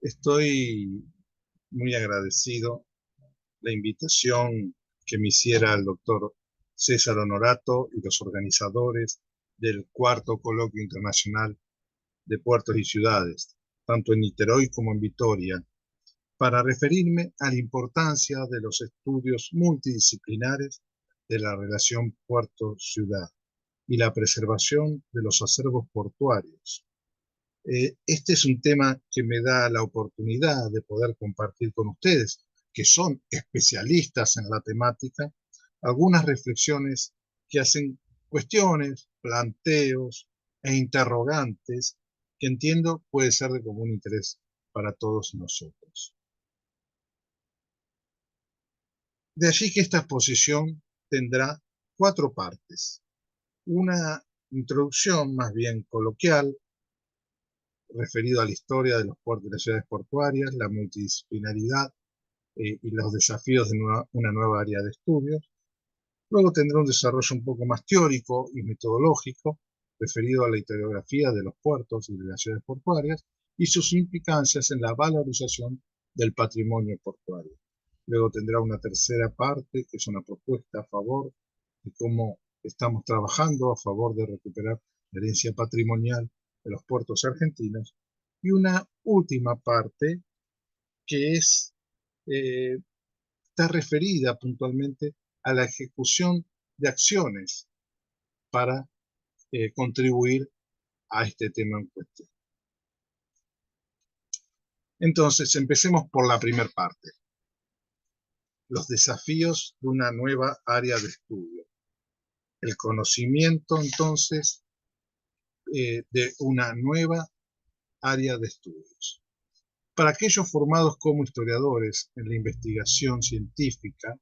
Estoy muy agradecido la invitación que me hiciera el doctor César Honorato y los organizadores del cuarto coloquio internacional de puertos y ciudades, tanto en Niterói como en Vitoria, para referirme a la importancia de los estudios multidisciplinares de la relación puerto-ciudad y la preservación de los acervos portuarios. Este es un tema que me da la oportunidad de poder compartir con ustedes, que son especialistas en la temática, algunas reflexiones que hacen cuestiones, planteos e interrogantes que entiendo puede ser de común interés para todos nosotros. De allí que esta exposición tendrá 4 partes. Una introducción más bien coloquial, referido a la historia de los puertos y las ciudades portuarias, la multidisciplinaridad y los desafíos de una nueva área de estudios. Luego tendrá un desarrollo un poco más teórico y metodológico, referido a la historiografía de los puertos y de las ciudades portuarias y sus implicancias en la valorización del patrimonio portuario. Luego tendrá una tercera parte, que es una propuesta a favor de cómo estamos trabajando a favor de recuperar la herencia patrimonial de los puertos argentinos. Y una última parte que está referida puntualmente a la ejecución de acciones para contribuir a este tema en cuestión. Entonces, empecemos por la primera parte. Los desafíos de una nueva área de estudio. El conocimiento, entonces, de una nueva área de estudios. Para aquellos formados como historiadores en la investigación científica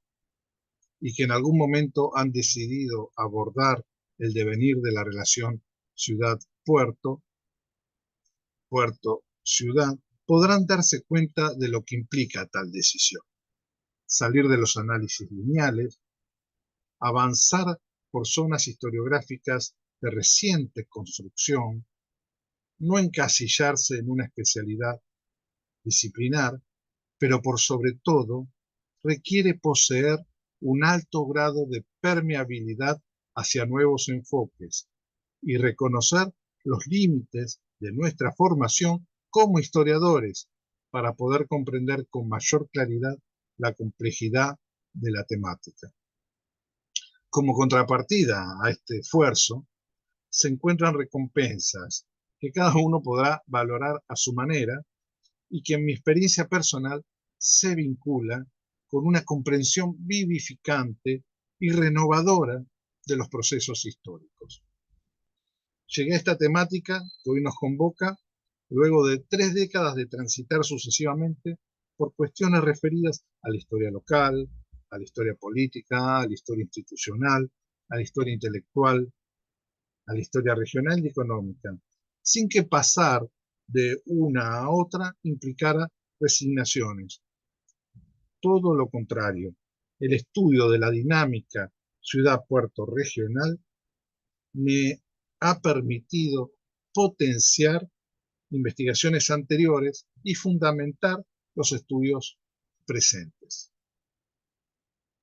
y que en algún momento han decidido abordar el devenir de la relación ciudad-puerto, puerto-ciudad, podrán darse cuenta de lo que implica tal decisión. Salir de los análisis lineales, avanzar por zonas historiográficas de reciente construcción, no encasillarse en una especialidad disciplinar, pero por sobre todo requiere poseer un alto grado de permeabilidad hacia nuevos enfoques y reconocer los límites de nuestra formación como historiadores para poder comprender con mayor claridad la complejidad de la temática. Como contrapartida a este esfuerzo, se encuentran recompensas que cada uno podrá valorar a su manera y que en mi experiencia personal se vincula con una comprensión vivificante y renovadora de los procesos históricos. Llegué a esta temática que hoy nos convoca luego de 3 décadas de transitar sucesivamente por cuestiones referidas a la historia local, a la historia política, a la historia institucional, a la historia intelectual, a la historia regional y económica, sin que pasar de una a otra implicara resignaciones. Todo lo contrario, el estudio de la dinámica ciudad-puerto regional me ha permitido potenciar investigaciones anteriores y fundamentar los estudios presentes.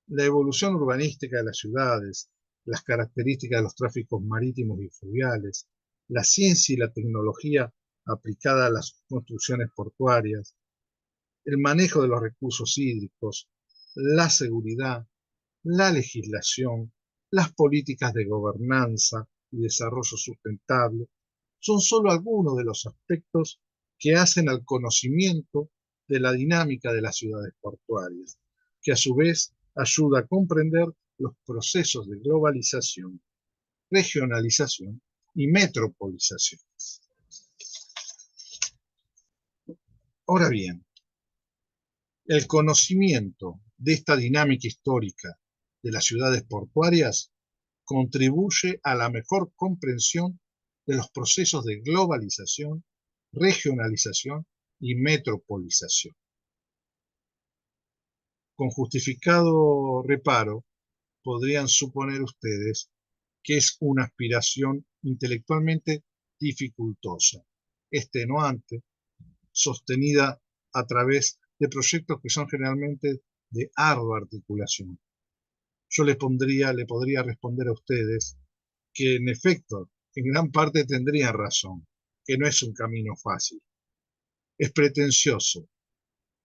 La evolución urbanística de las ciudades, las características de los tráficos marítimos y fluviales, la ciencia y la tecnología aplicada a las construcciones portuarias, el manejo de los recursos hídricos, la seguridad, la legislación, las políticas de gobernanza y desarrollo sustentable, son solo algunos de los aspectos que hacen al conocimiento de la dinámica de las ciudades portuarias, que a su vez ayuda a comprender los procesos de globalización, regionalización y metropolización. Ahora bien, el conocimiento de esta dinámica histórica de las ciudades portuarias contribuye a la mejor comprensión de los procesos de globalización, regionalización y metropolización. Con justificado reparo, podrían suponer ustedes que es una aspiración intelectualmente dificultosa, extenuante, sostenida a través de proyectos que son generalmente de ardua articulación. Yo le podría responder a ustedes que en efecto, en gran parte tendrían razón, que no es un camino fácil. Es pretencioso,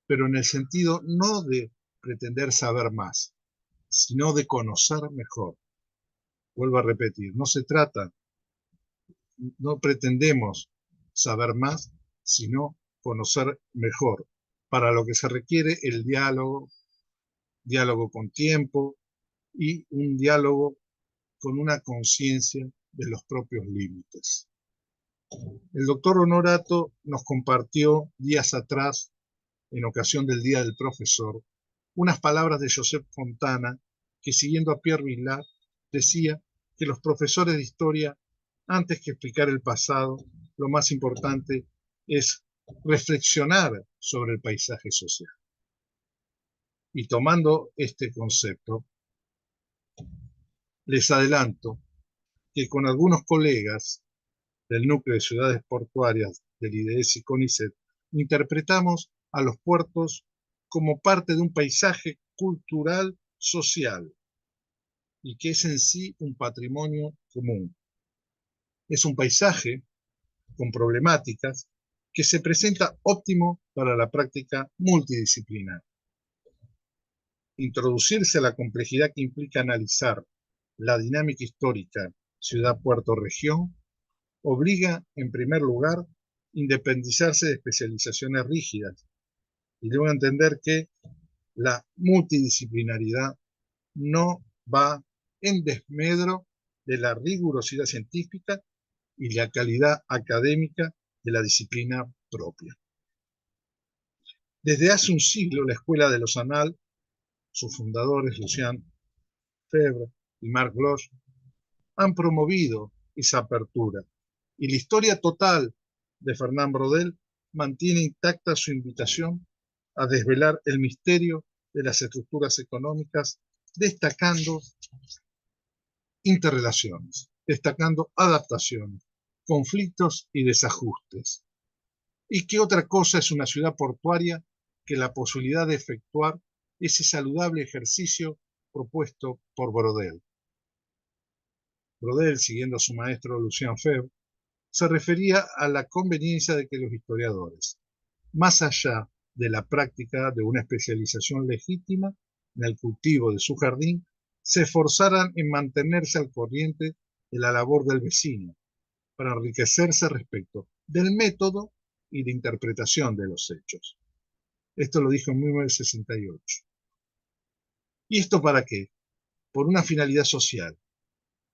pero en el sentido no de pretender saber más, sino de conocer mejor. Vuelvo a repetir, no pretendemos saber más, sino conocer mejor, para lo que se requiere el diálogo con tiempo y un diálogo con una conciencia de los propios límites. El doctor Honorato nos compartió días atrás, en ocasión del Día del Profesor, unas palabras de Josep Fontana, que siguiendo a Pierre Vilar, decía que los profesores de historia, antes que explicar el pasado, lo más importante es reflexionar sobre el paisaje social. Y tomando este concepto, les adelanto que con algunos colegas del Núcleo de Ciudades Portuarias del IDS y CONICET, interpretamos a los puertos como parte de un paisaje cultural social y que es en sí un patrimonio común. Es un paisaje con problemáticas que se presenta óptimo para la práctica multidisciplinar. Introducirse a la complejidad que implica analizar la dinámica histórica ciudad-puerto-región obliga, en primer lugar, independizarse de especializaciones rígidas y luego entender que la multidisciplinaridad no va en desmedro de la rigurosidad científica y la calidad académica de la disciplina propia. Desde hace un siglo, la Escuela de los Annales, sus fundadores, Lucien Febvre y Marc Bloch, han promovido esa apertura. Y la historia total de Fernand Braudel mantiene intacta su invitación a desvelar el misterio de las estructuras económicas, destacando interrelaciones, destacando adaptaciones, conflictos y desajustes. ¿Y qué otra cosa es una ciudad portuaria que la posibilidad de efectuar ese saludable ejercicio propuesto por Braudel? Braudel, siguiendo a su maestro Lucien Febvre, se refería a la conveniencia de que los historiadores, más allá de la práctica de una especialización legítima en el cultivo de su jardín, se esforzaran en mantenerse al corriente de la labor del vecino, para enriquecerse respecto del método y de interpretación de los hechos. Esto lo dijo en 1968. ¿Y esto para qué? Por una finalidad social,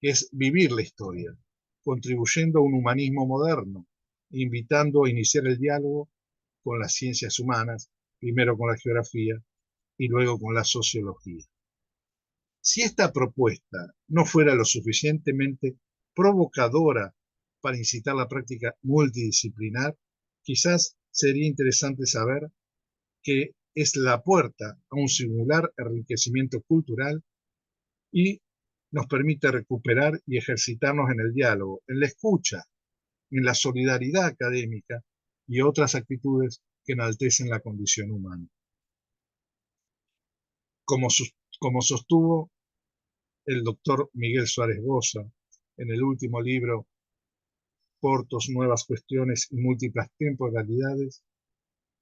que es vivir la historia, contribuyendo a un humanismo moderno, invitando a iniciar el diálogo con las ciencias humanas, primero con la geografía y luego con la sociología. Si esta propuesta no fuera lo suficientemente provocadora para incitar la práctica multidisciplinar, quizás sería interesante saber que es la puerta a un singular enriquecimiento cultural y nos permite recuperar y ejercitarnos en el diálogo, en la escucha, en la solidaridad académica y otras actitudes que enaltecen la condición humana. Como sostuvo el doctor Miguel Suárez Bosa en el último libro Portos, Nuevas Cuestiones y Múltiples Temporalidades,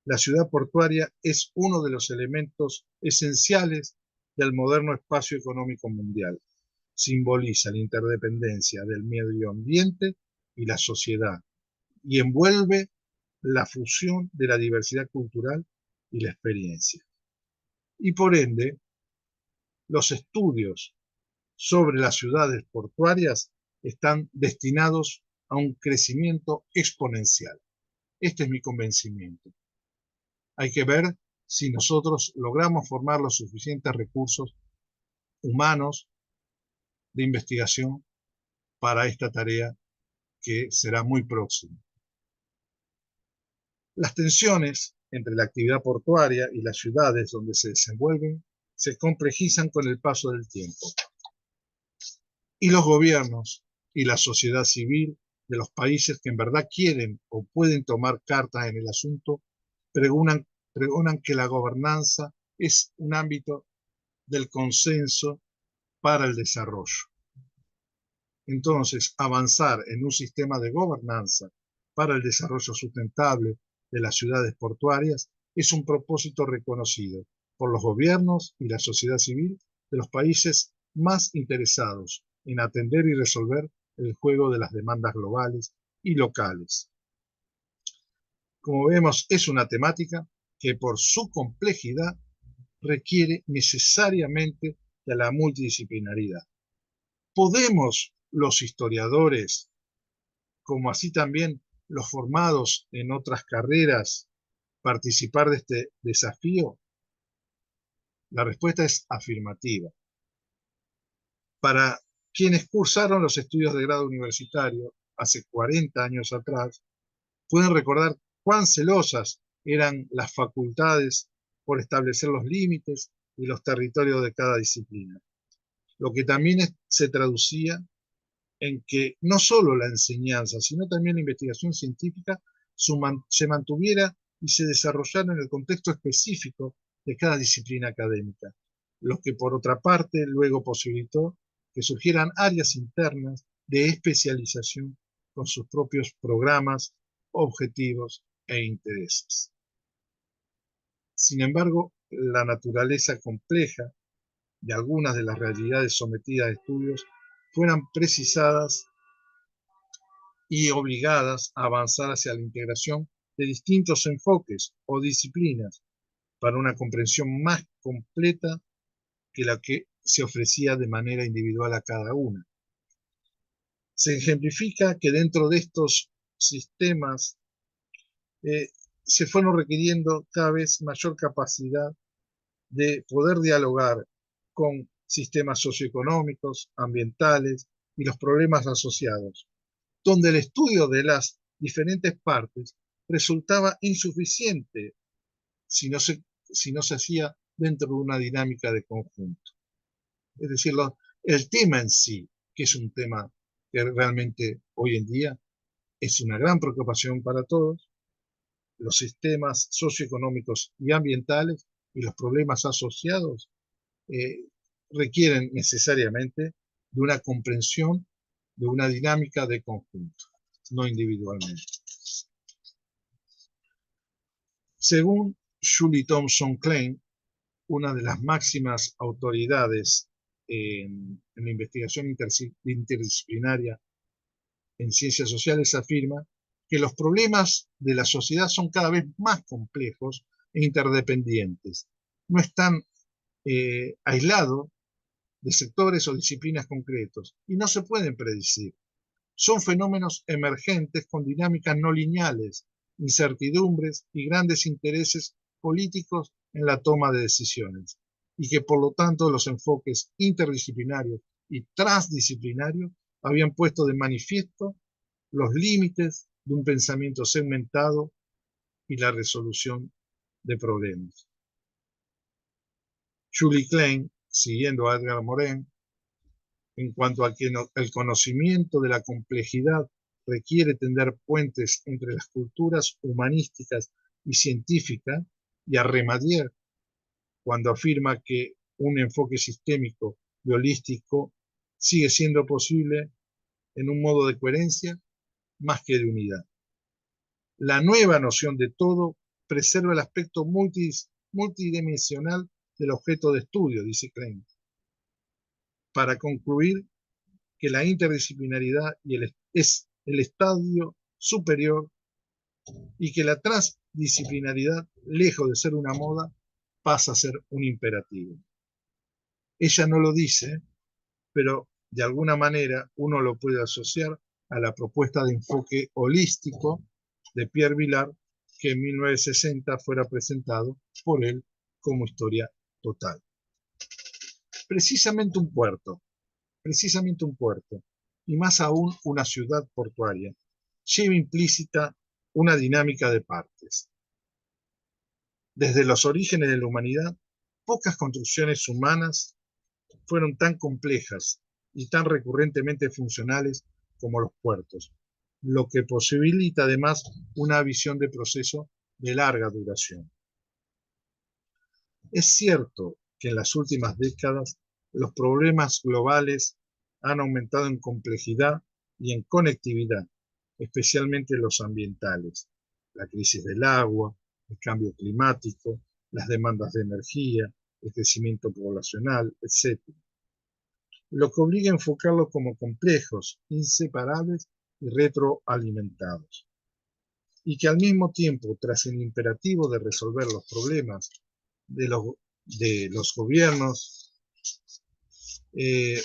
la ciudad portuaria es uno de los elementos esenciales del moderno espacio económico mundial. Simboliza la interdependencia del medio ambiente y la sociedad y envuelve la fusión de la diversidad cultural y la experiencia. Y por ende, los estudios sobre las ciudades portuarias están destinados a un crecimiento exponencial. Este es mi convencimiento. Hay que ver si nosotros logramos formar los suficientes recursos humanos de investigación para esta tarea que será muy próxima. Las tensiones entre la actividad portuaria y las ciudades donde se desenvuelven se complejizan con el paso del tiempo. Y los gobiernos y la sociedad civil de los países que en verdad quieren o pueden tomar cartas en el asunto pregonan pregonan que la gobernanza es un ámbito del consenso para el desarrollo. Entonces, avanzar en un sistema de gobernanza para el desarrollo sustentable de las ciudades portuarias es un propósito reconocido por los gobiernos y la sociedad civil de los países más interesados en atender y resolver el juego de las demandas globales y locales. Como vemos, es una temática que por su complejidad requiere necesariamente de la multidisciplinaridad. ¿Podemos los historiadores, como así también los formados en otras carreras, participar de este desafío? La respuesta es afirmativa. Para quienes cursaron los estudios de grado universitario hace 40 años atrás, pueden recordar cuán celosas eran las facultades por establecer los límites y los territorios de cada disciplina, lo que también se traducía en que no solo la enseñanza, sino también la investigación científica se mantuviera y se desarrollara en el contexto específico de cada disciplina académica, lo que por otra parte luego posibilitó que surgieran áreas internas de especialización con sus propios programas, objetivos e intereses. Sin embargo, la naturaleza compleja de algunas de las realidades sometidas a estudios fueran precisadas y obligadas a avanzar hacia la integración de distintos enfoques o disciplinas para una comprensión más completa que la que se ofrecía de manera individual a cada una. Se ejemplifica que dentro de estos sistemas se fueron requiriendo cada vez mayor capacidad de poder dialogar con sistemas socioeconómicos, ambientales y los problemas asociados, donde el estudio de las diferentes partes resultaba insuficiente si no se hacía dentro de una dinámica de conjunto. Es decir, el tema en sí, que es un tema que realmente hoy en día es una gran preocupación para todos, los sistemas socioeconómicos y ambientales y los problemas asociados requieren necesariamente de una comprensión, de una dinámica de conjunto, no individualmente. Según Julie Thompson Klein, una de las máximas autoridades en la investigación interdisciplinaria en ciencias sociales, afirma que los problemas de la sociedad son cada vez más complejos e interdependientes. No están aislados de sectores o disciplinas concretos y no se pueden predecir. Son fenómenos emergentes con dinámicas no lineales, incertidumbres y grandes intereses políticos en la toma de decisiones, y que por lo tanto los enfoques interdisciplinarios y transdisciplinarios habían puesto de manifiesto los límites de un pensamiento segmentado y la resolución de problemas. Julie Klein, siguiendo a Edgar Morin, en cuanto a que el conocimiento de la complejidad requiere tender puentes entre las culturas humanísticas y científicas, y a Remadier, cuando afirma que un enfoque sistémico y holístico sigue siendo posible en un modo de coherencia más que de unidad. La nueva noción de todo preserva el aspecto multidimensional del objeto de estudio, dice Klein, para concluir que la interdisciplinaridad es el estadio superior y que la transdisciplinaridad, lejos de ser una moda, pasa a ser un imperativo. Ella no lo dice, pero de alguna manera uno lo puede asociar a la propuesta de enfoque holístico de Pierre Vilar, que en 1960 fuera presentado por él como historia total. Precisamente un puerto, y más aún una ciudad portuaria, lleva implícita una dinámica de partes. Desde los orígenes de la humanidad, pocas construcciones humanas fueron tan complejas y tan recurrentemente funcionales como los puertos, lo que posibilita además una visión de proceso de larga duración. Es cierto que en las últimas décadas los problemas globales han aumentado en complejidad y en conectividad, especialmente los ambientales, la crisis del agua, el cambio climático, las demandas de energía, el crecimiento poblacional, etc. Lo que obliga a enfocarlos como complejos, inseparables y retroalimentados. Y que al mismo tiempo, tras el imperativo de resolver los problemas de los gobiernos eh,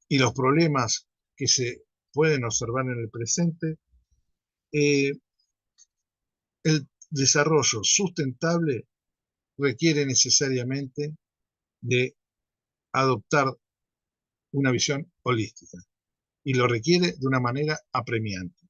y los problemas que se pueden observar en el presente, eh, el desarrollo sustentable requiere necesariamente de adoptar una visión holística y lo requiere de una manera apremiante.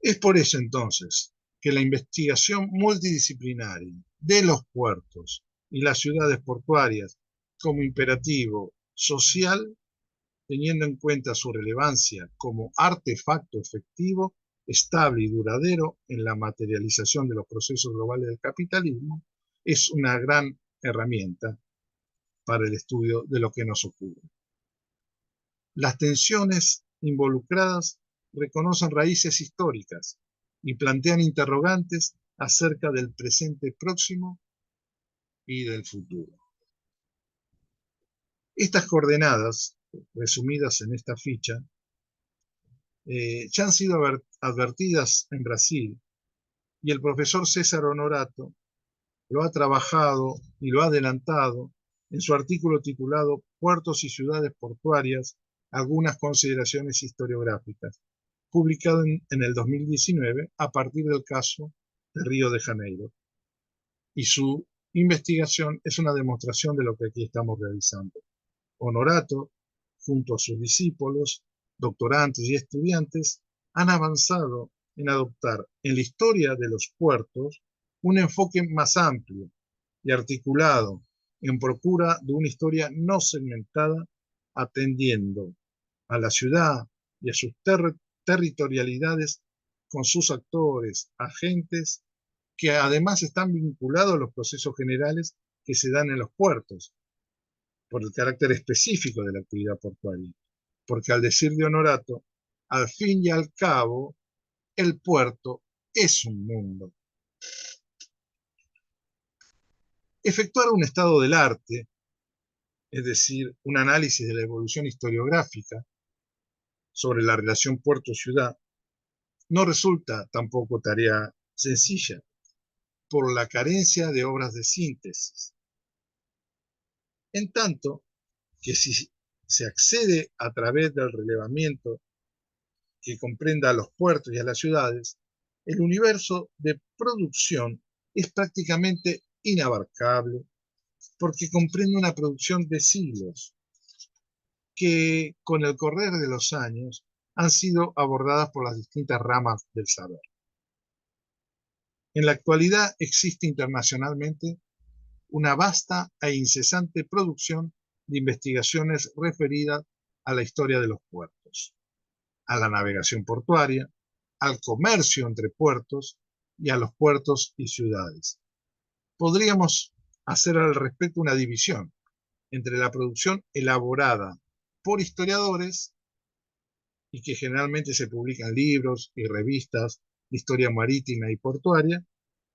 Es por eso entonces que la investigación multidisciplinaria de los puertos y las ciudades portuarias como imperativo social, teniendo en cuenta su relevancia como artefacto efectivo, estable y duradero en la materialización de los procesos globales del capitalismo, es una gran herramienta para el estudio de lo que nos ocurre. Las tensiones involucradas reconocen raíces históricas y plantean interrogantes acerca del presente próximo y del futuro. Estas coordenadas, resumidas en esta ficha, ya han sido advertidas en Brasil y el profesor César Honorato lo ha trabajado y lo ha adelantado en su artículo titulado Puertos y ciudades portuarias, algunas consideraciones historiográficas, publicado en el 2019 a partir del caso de Río de Janeiro. Y su investigación es una demostración de lo que aquí estamos realizando. Honorato, junto a sus discípulos, doctorantes y estudiantes, han avanzado en adoptar en la historia de los puertos un enfoque más amplio y articulado en procura de una historia no segmentada, atendiendo a la ciudad y a sus territorialidades con sus actores, agentes, que además están vinculados a los procesos generales que se dan en los puertos, por el carácter específico de la actividad portuaria. Porque al decir de Honorato, al fin y al cabo, el puerto es un mundo. Efectuar un estado del arte, es decir, un análisis de la evolución historiográfica sobre la relación puerto-ciudad, no resulta tampoco tarea sencilla, por la carencia de obras de síntesis. En tanto que si se accede a través del relevamiento que comprenda a los puertos y a las ciudades, el universo de producción es prácticamente inabarcable porque comprende una producción de siglos que con el correr de los años han sido abordadas por las distintas ramas del saber. En la actualidad existe internacionalmente una vasta e incesante producción de investigaciones referidas a la historia de los puertos, a la navegación portuaria, al comercio entre puertos y a los puertos y ciudades. Podríamos hacer al respecto una división entre la producción elaborada por historiadores y que generalmente se publican libros y revistas de historia marítima y portuaria,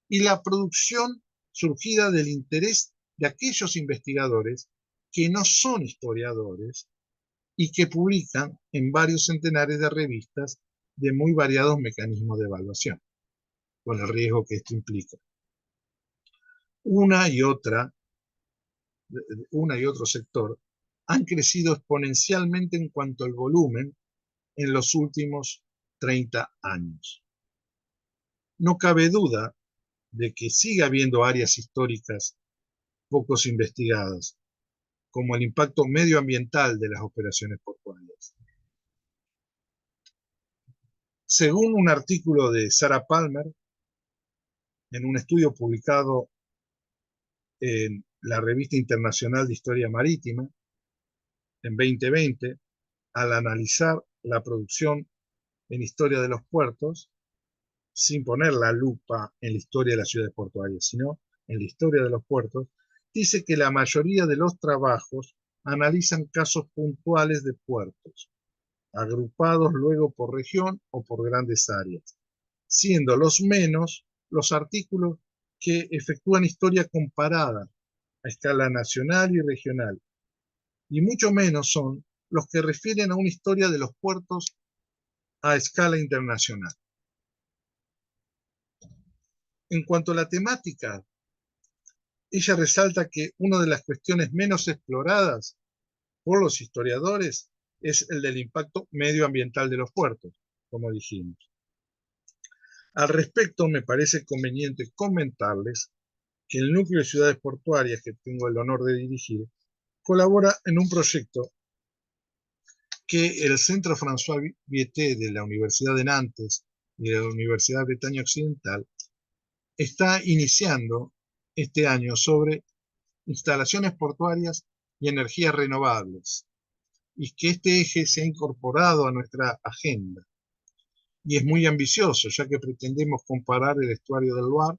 y la producción surgida del interés de aquellos investigadores que no son historiadores y que publican en varios centenares de revistas de muy variados mecanismos de evaluación, con el riesgo que esto implica. Una y otro sector han crecido exponencialmente en cuanto al volumen en los últimos 30 años. No cabe duda de que sigue habiendo áreas históricas pocos investigadas, como el impacto medioambiental de las operaciones portuarias. Según un artículo de Sarah Palmer, en un estudio publicado en la Revista Internacional de Historia Marítima, en 2020, al analizar la producción en historia de los puertos, sin poner la lupa en la historia de las ciudades portuarias, sino en la historia de los puertos, dice que la mayoría de los trabajos analizan casos puntuales de puertos, agrupados luego por región o por grandes áreas, siendo los menos los artículos que efectúan historia comparada a escala nacional y regional, y mucho menos son los que refieren a una historia de los puertos a escala internacional. En cuanto a la temática, ella resalta que una de las cuestiones menos exploradas por los historiadores es el del impacto medioambiental de los puertos, como dijimos. Al respecto, me parece conveniente comentarles que el núcleo de ciudades portuarias que tengo el honor de dirigir colabora en un proyecto que el Centro François Vieté de la Universidad de Nantes y de la Universidad Bretaña Occidental está iniciando este año sobre instalaciones portuarias y energías renovables, y que este eje se ha incorporado a nuestra agenda. Y es muy ambicioso, ya que pretendemos comparar el estuario del Loire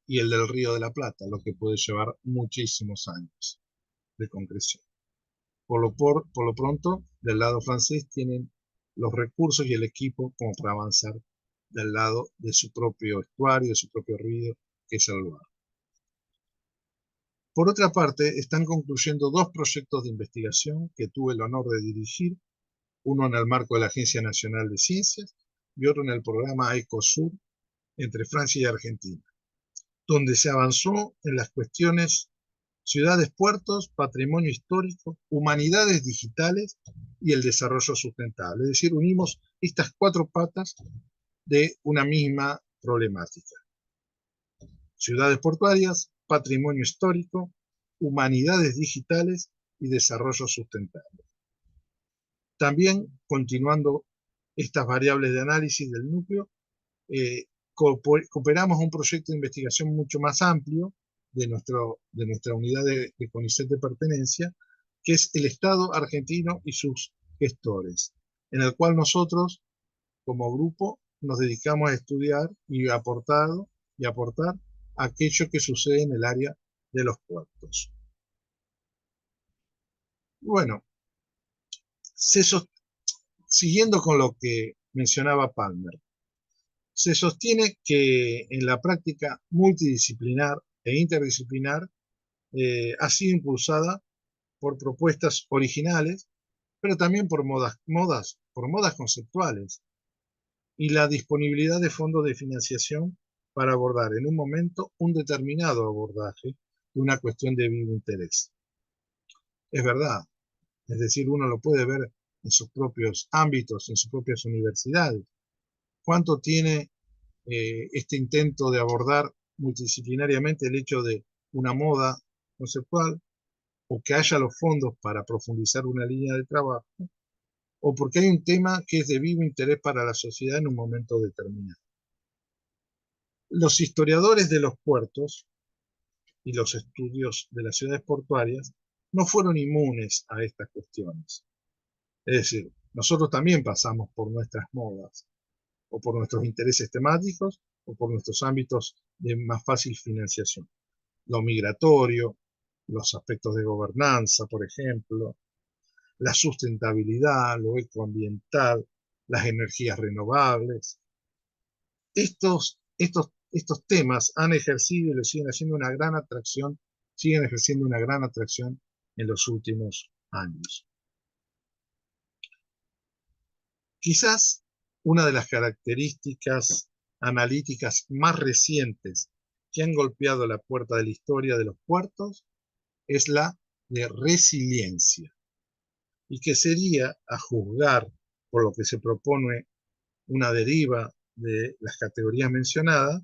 y el del Río de la Plata, lo que puede llevar muchísimos años de concreción. Por lo pronto, del lado francés tienen los recursos y el equipo como para avanzar del lado de su propio estuario, de su propio río, que es el Loire. Por otra parte, están concluyendo dos proyectos de investigación que tuve el honor de dirigir, uno en el marco de la Agencia Nacional de Ciencias y otro en el programa ECOSUR entre Francia y Argentina, donde se avanzó en las cuestiones ciudades, puertos, patrimonio histórico, humanidades digitales y el desarrollo sustentable. Es decir, unimos estas cuatro patas de una misma problemática. Ciudades portuarias, patrimonio histórico, humanidades digitales y desarrollo sustentable. También, continuando estas variables de análisis del núcleo, cooperamos un proyecto de investigación mucho más amplio de nuestra unidad de CONICET de pertenencia, que es el Estado argentino y sus gestores, en el cual nosotros, como grupo, nos dedicamos a estudiar y aportar aquello que sucede en el área de los puertos. Bueno, siguiendo con lo que mencionaba Palmer, se sostiene que en la práctica multidisciplinar e interdisciplinar ha sido impulsada por propuestas originales, pero también por modas conceptuales y la disponibilidad de fondos de financiación para abordar en un momento un determinado abordaje de una cuestión de vivo interés. Es verdad, es decir, uno lo puede ver en sus propios ámbitos, en sus propias universidades. ¿Cuánto tiene este intento de abordar multidisciplinariamente el hecho de una moda conceptual, o que haya los fondos para profundizar una línea de trabajo, o porque hay un tema que es de vivo interés para la sociedad en un momento determinado? Los historiadores de los puertos y los estudios de las ciudades portuarias no fueron inmunes a estas cuestiones. Es decir, nosotros también pasamos por nuestras modas, o por nuestros intereses temáticos, o por nuestros ámbitos de más fácil financiación. Lo migratorio, los aspectos de gobernanza, por ejemplo, la sustentabilidad, lo ecoambiental, las energías renovables. Estos temas han ejercido y le siguen haciendo una gran atracción, siguen ejerciendo una gran atracción en los últimos años. Quizás una de las características analíticas más recientes que han golpeado la puerta de la historia de los puertos es la de resiliencia, y que sería, a juzgar por lo que se propone, una deriva de las categorías mencionadas,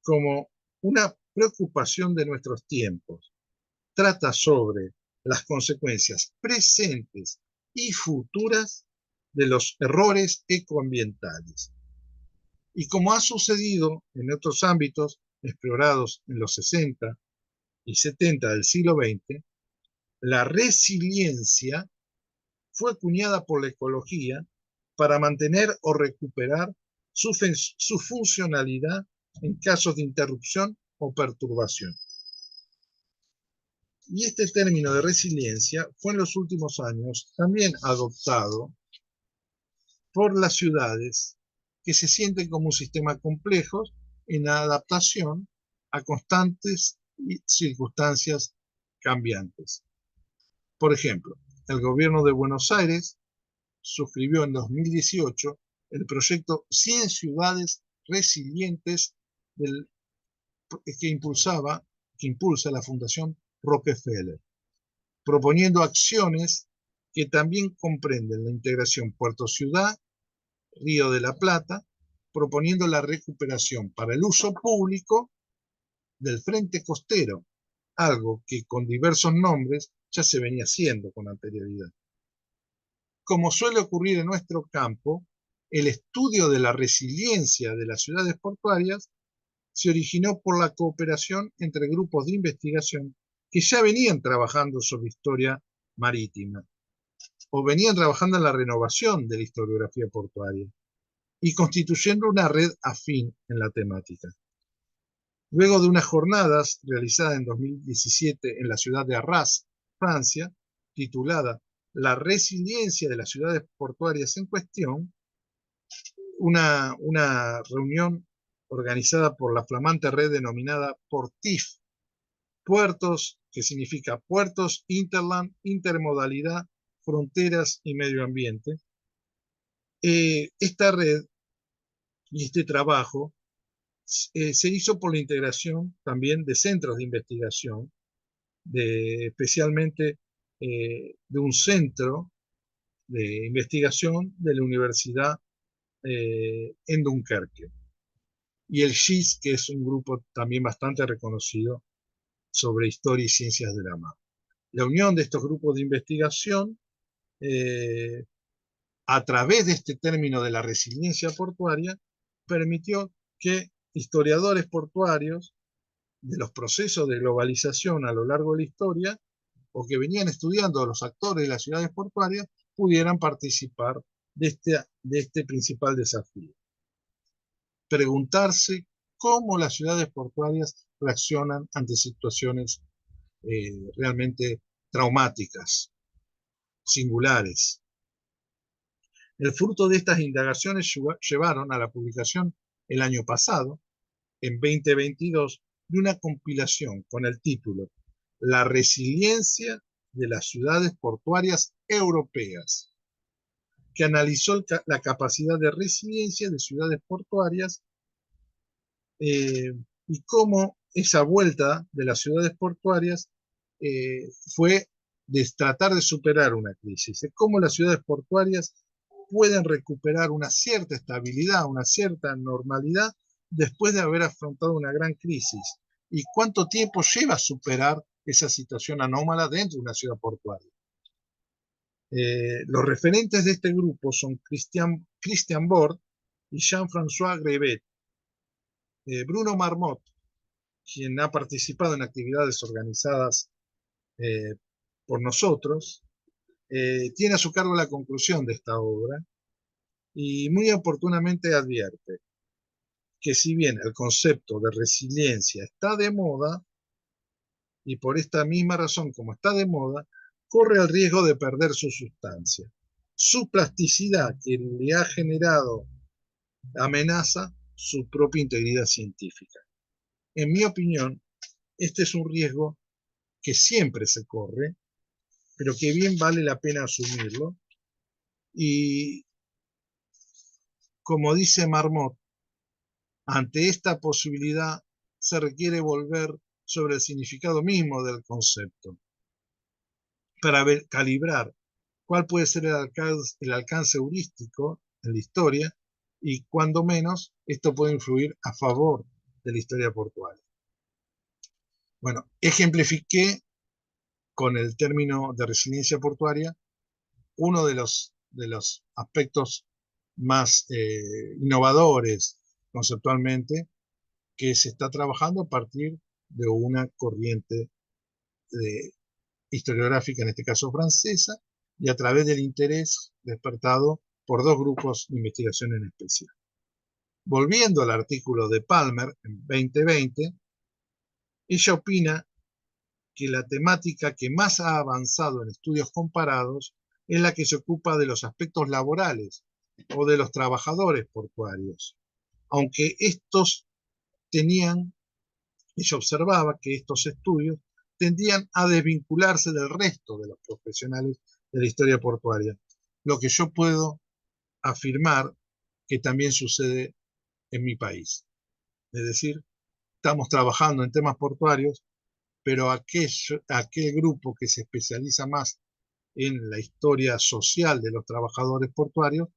como una preocupación de nuestros tiempos. Trata sobre las consecuencias presentes y futuras de los errores ecoambientales. Y como ha sucedido en otros ámbitos explorados en los 60 y 70 del siglo XX, la resiliencia fue acuñada por la ecología para mantener o recuperar su funcionalidad en casos de interrupción o perturbación. Y este término de resiliencia fue en los últimos años también adoptado por las ciudades que se sienten como un sistema complejo en adaptación a constantes circunstancias cambiantes. Por ejemplo, el gobierno de Buenos Aires suscribió en 2018 el proyecto 100 ciudades resilientes que impulsa la Fundación Rockefeller, proponiendo acciones que también comprenden la integración puerto-ciudad, Río de la Plata, proponiendo la recuperación para el uso público del frente costero, algo que con diversos nombres ya se venía haciendo con anterioridad. Como suele ocurrir en nuestro campo, el estudio de la resiliencia de las ciudades portuarias se originó por la cooperación entre grupos de investigación que ya venían trabajando sobre historia marítima o venían trabajando en la renovación de la historiografía portuaria y constituyendo una red afín en la temática. Luego de unas jornadas realizadas en 2017 en la ciudad de Arras, Francia, titulada La resiliencia de las ciudades portuarias en cuestión, una reunión organizada por la flamante red denominada Portif, puertos, que significa puertos, interland, intermodalidad, fronteras y medio ambiente. Esta red y este trabajo se hizo por la integración también de centros de investigación, especialmente de un centro de investigación de la Universidad en Dunkerque, y el GIS, que es un grupo también bastante reconocido sobre historia y ciencias de la mar. La unión de estos grupos de investigación, a través de este término de la resiliencia portuaria, permitió que historiadores portuarios de los procesos de globalización a lo largo de la historia, o que venían estudiando a los actores de las ciudades portuarias, pudieran participar de este principal desafío. Preguntarse cómo las ciudades portuarias reaccionan ante situaciones realmente traumáticas, singulares. El fruto de estas indagaciones llevaron a la publicación el año pasado, en 2022, de una compilación con el título La resiliencia de las ciudades portuarias europeas, que analizó la capacidad de resiliencia de ciudades portuarias y cómo esa vuelta de las ciudades portuarias fue de tratar de superar una crisis, de cómo las ciudades portuarias pueden recuperar una cierta estabilidad, una cierta normalidad después de haber afrontado una gran crisis, y cuánto tiempo lleva a superar esa situación anómala dentro de una ciudad portuaria. Los referentes de este grupo son Christian Bord y Jean-François Grebet. Bruno Marmot, quien ha participado en actividades organizadas por nosotros, tiene a su cargo la conclusión de esta obra y muy oportunamente advierte que si bien el concepto de resiliencia está de moda, y por esta misma razón como está de moda, corre el riesgo de perder su sustancia. Su plasticidad, que le ha generado amenaza su propia integridad científica. En mi opinión, este es un riesgo que siempre se corre, pero que bien vale la pena asumirlo. Y como dice Marmot, ante esta posibilidad se requiere volver sobre el significado mismo del concepto para calibrar cuál puede ser el alcance heurístico en la historia y cuando menos esto puede influir a favor de la historia portuaria. Bueno, ejemplifiqué con el término de resiliencia portuaria uno de los aspectos más innovadores conceptualmente que se está trabajando a partir de una corriente historiográfica, en este caso francesa, y a través del interés despertado por dos grupos de investigación en especial. Volviendo al artículo de Palmer en 2020, ella opina que la temática que más ha avanzado en estudios comparados es la que se ocupa de los aspectos laborales o de los trabajadores portuarios, aunque ella observaba que estos estudios tendían a desvincularse del resto de los profesionales de la historia portuaria, lo que yo puedo afirmar que también sucede en mi país. Es decir, estamos trabajando en temas portuarios, pero aquel grupo que se especializa más en la historia social de los trabajadores portuarios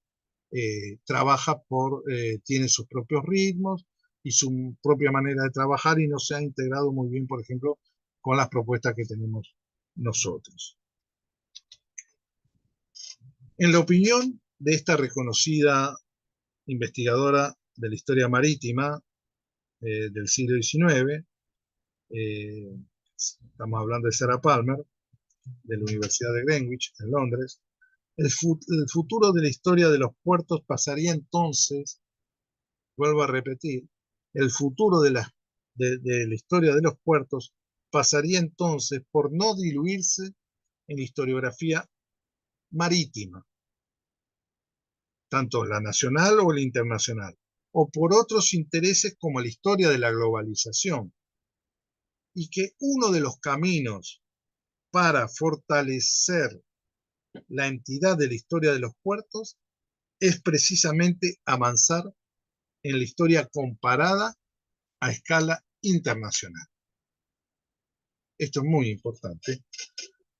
tiene sus propios ritmos y su propia manera de trabajar y no se ha integrado muy bien, por ejemplo, con las propuestas que tenemos nosotros. En la opinión de esta reconocida investigadora de la historia marítima del siglo XIX, estamos hablando de Sarah Palmer, de la Universidad de Greenwich, en Londres, el futuro de la historia de los puertos pasaría entonces, vuelvo a repetir, el futuro de la historia de los puertos pasaría entonces por no diluirse en la historiografía marítima, tanto la nacional o la internacional, o por otros intereses como la historia de la globalización, y que uno de los caminos para fortalecer la entidad de la historia de los puertos es precisamente avanzar en la historia comparada a escala internacional. Esto es muy importante.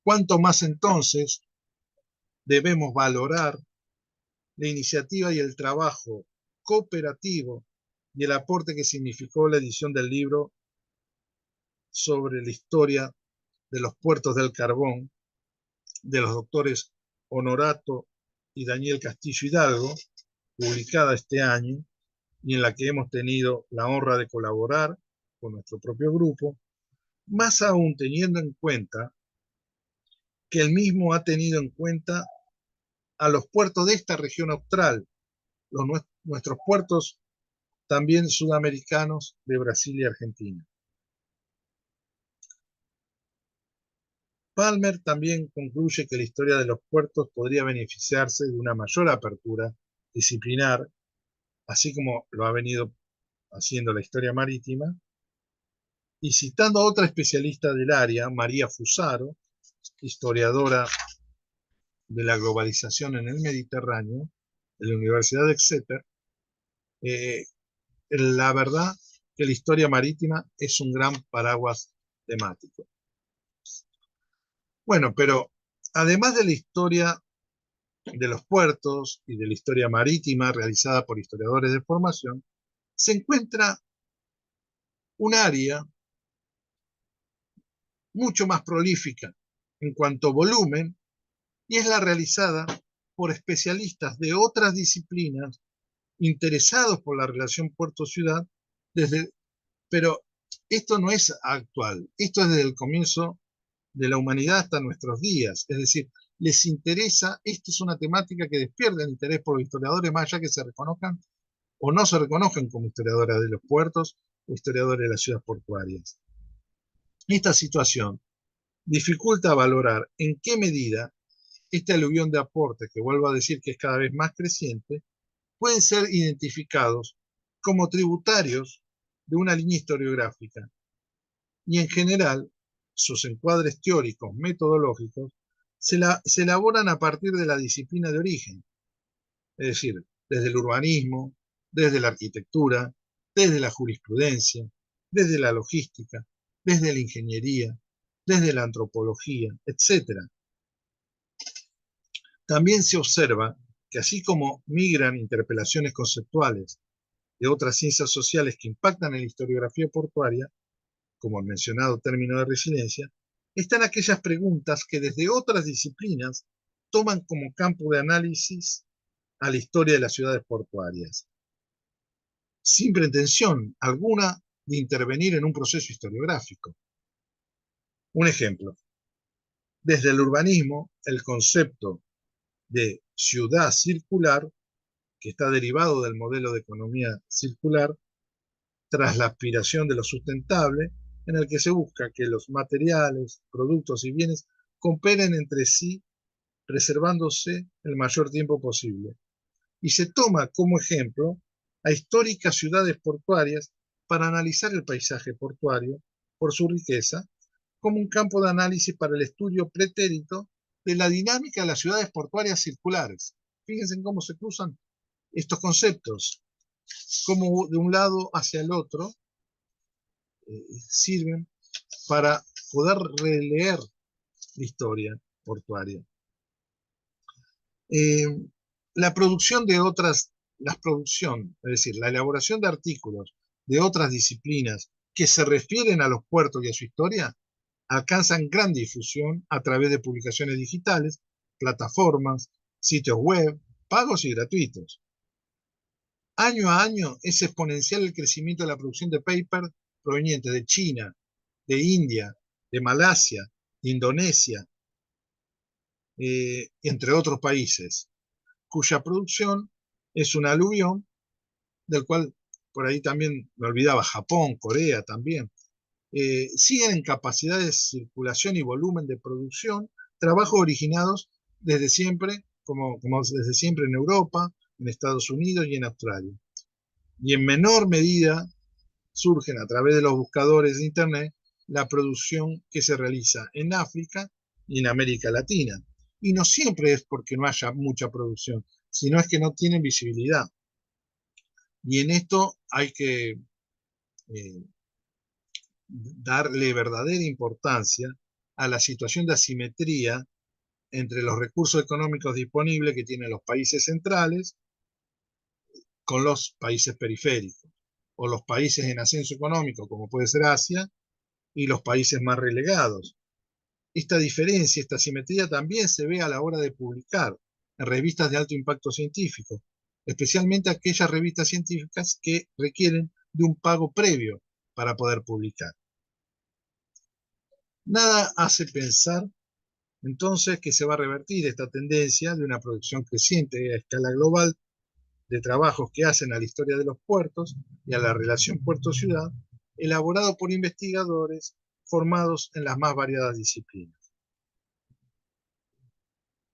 Cuanto más entonces debemos valorar la iniciativa y el trabajo cooperativo y el aporte que significó la edición del libro sobre la historia de los puertos del carbón de los doctores Honorato y Daniel Castillo Hidalgo, publicada este año, y en la que hemos tenido la honra de colaborar con nuestro propio grupo, más aún teniendo en cuenta que el mismo ha tenido en cuenta a los puertos de esta región austral, nuestros puertos también sudamericanos de Brasil y Argentina. Palmer también concluye que la historia de los puertos podría beneficiarse de una mayor apertura disciplinar, así como lo ha venido haciendo la historia marítima, y citando a otra especialista del área, María Fusaro, historiadora de la globalización en el Mediterráneo, de la Universidad de Exeter, la verdad que la historia marítima es un gran paraguas temático. Bueno, pero además de la historia de los puertos y de la historia marítima realizada por historiadores de formación, se encuentra un área mucho más prolífica en cuanto a volumen y es la realizada por especialistas de otras disciplinas interesados por la relación puerto-ciudad, pero esto no es actual, esto es desde el comienzo de la humanidad hasta nuestros días, es decir, les interesa, esta es una temática que despierta el interés por los historiadores, más allá que se reconozcan o no se reconozcan como historiadores de los puertos o historiadores de las ciudades portuarias. Esta situación dificulta valorar en qué medida este aluvión de aporte, que vuelvo a decir que es cada vez más creciente, pueden ser identificados como tributarios de una línea historiográfica y en general sus encuadres teóricos metodológicos se elaboran a partir de la disciplina de origen, es decir, desde el urbanismo, desde la arquitectura, desde la jurisprudencia, desde la logística, desde la ingeniería, desde la antropología, etc. También se observa que así como migran interpelaciones conceptuales de otras ciencias sociales que impactan en la historiografía portuaria, como el mencionado término de resiliencia, están aquellas preguntas que desde otras disciplinas toman como campo de análisis a la historia de las ciudades portuarias, sin pretensión alguna de intervenir en un proceso historiográfico. Un ejemplo, desde el urbanismo, el concepto de ciudad circular que está derivado del modelo de economía circular, tras la aspiración de lo sustentable, en el que se busca que los materiales, productos y bienes cooperen entre sí, preservándose el mayor tiempo posible. Y se toma como ejemplo a históricas ciudades portuarias para analizar el paisaje portuario por su riqueza, como un campo de análisis para el estudio pretérito de la dinámica de las ciudades portuarias circulares. Fíjense en cómo se cruzan estos conceptos, cómo de un lado hacia el otro sirven para poder releer la historia portuaria. La producción de la producción, es decir, la elaboración de artículos de otras disciplinas que se refieren a los puertos y a su historia, alcanzan gran difusión a través de publicaciones digitales, plataformas, sitios web, pagos y gratuitos. Año a año es exponencial el crecimiento de la producción de paper proveniente de China, de India, de Malasia, de Indonesia, entre otros países, cuya producción es un aluvión, del cual por ahí también me olvidaba, Japón, Corea también, siguen en capacidad de circulación y volumen de producción, trabajos originados desde siempre, como desde siempre en Europa, en Estados Unidos y en Australia. Y en menor medida surgen a través de los buscadores de Internet la producción que se realiza en África y en América Latina. Y no siempre es porque no haya mucha producción, sino es que no tienen visibilidad. Y en esto hay que darle verdadera importancia a la situación de asimetría entre los recursos económicos disponibles que tienen los países centrales con los países periféricos, o los países en ascenso económico, como puede ser Asia, y los países más relegados. Esta diferencia, esta asimetría también se ve a la hora de publicar en revistas de alto impacto científico, especialmente aquellas revistas científicas que requieren de un pago previo para poder publicar. Nada hace pensar entonces que se va a revertir esta tendencia de una producción creciente a escala global de trabajos que hacen a la historia de los puertos y a la relación puerto-ciudad, elaborado por investigadores formados en las más variadas disciplinas.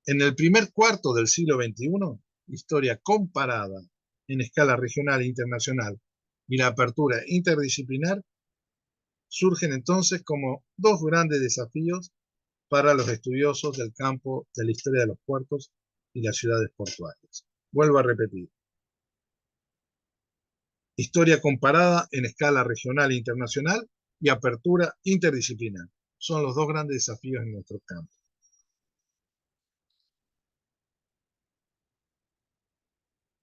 En el primer cuarto del siglo XXI, historia comparada en escala regional e internacional y la apertura interdisciplinar surgen entonces como dos grandes desafíos para los estudiosos del campo de la historia de los puertos y las ciudades portuarias. Vuelvo a repetir. Historia comparada en escala regional e internacional y apertura interdisciplinar. Son los dos grandes desafíos en nuestro campo.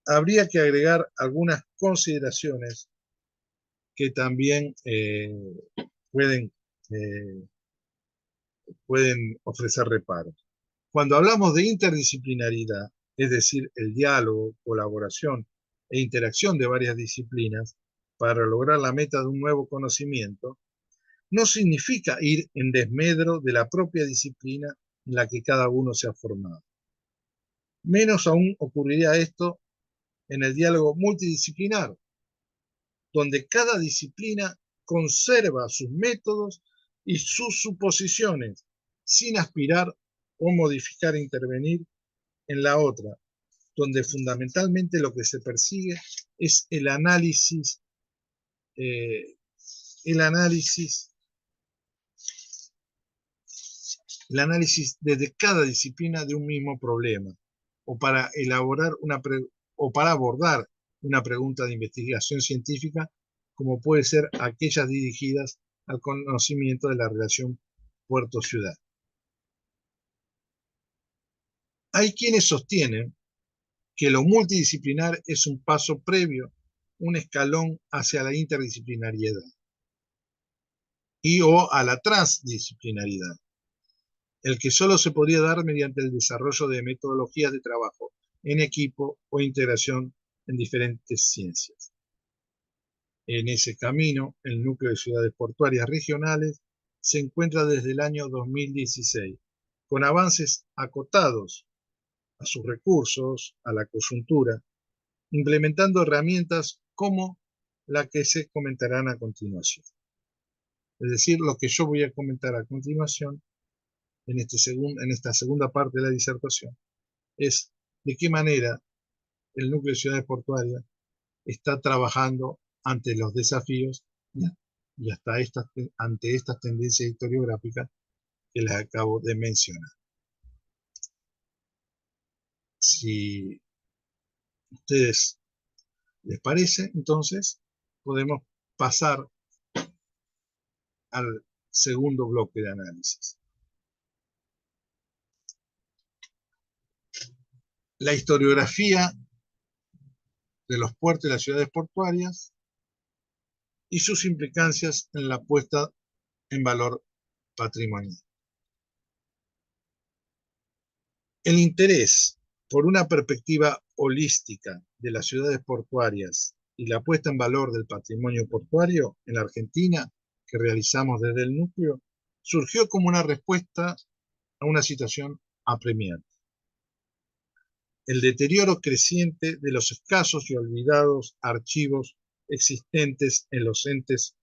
Habría que agregar algunas consideraciones que también pueden ofrecer reparos. Cuando hablamos de interdisciplinaridad, es decir, el diálogo, colaboración e interacción de varias disciplinas para lograr la meta de un nuevo conocimiento, no significa ir en desmedro de la propia disciplina en la que cada uno se ha formado. Menos aún ocurriría esto en el diálogo multidisciplinar, donde cada disciplina conserva sus métodos y sus suposiciones, sin aspirar o modificar e intervenir en la otra, donde fundamentalmente lo que se persigue es el análisis desde cada disciplina de un mismo problema, o para abordar una pregunta de investigación científica, como puede ser aquellas dirigidas al conocimiento de la relación puerto-ciudad. Hay quienes sostienen que lo multidisciplinar es un paso previo, un escalón hacia la interdisciplinariedad o a la transdisciplinaridad, el que solo se podría dar mediante el desarrollo de metodologías de trabajo en equipo o integración en diferentes ciencias. En ese camino, el núcleo de ciudades portuarias regionales se encuentra desde el año 2016, con avances acotados a sus recursos, a la coyuntura, implementando herramientas como la que se comentarán a continuación. Es decir, lo que yo voy a comentar a continuación, en esta segunda parte de la disertación, es de qué manera el núcleo de ciudades portuarias está trabajando ante los desafíos y ante estas tendencias historiográficas que les acabo de mencionar. Si a ustedes les parece, entonces podemos pasar al segundo bloque de análisis. La historiografía de los puertos y las ciudades portuarias y sus implicancias en la puesta en valor patrimonial. El interés por una perspectiva holística de las ciudades portuarias y la puesta en valor del patrimonio portuario en la Argentina que realizamos desde el núcleo surgió como una respuesta a una situación apremiante. El deterioro creciente de los escasos y olvidados archivos existentes en los entes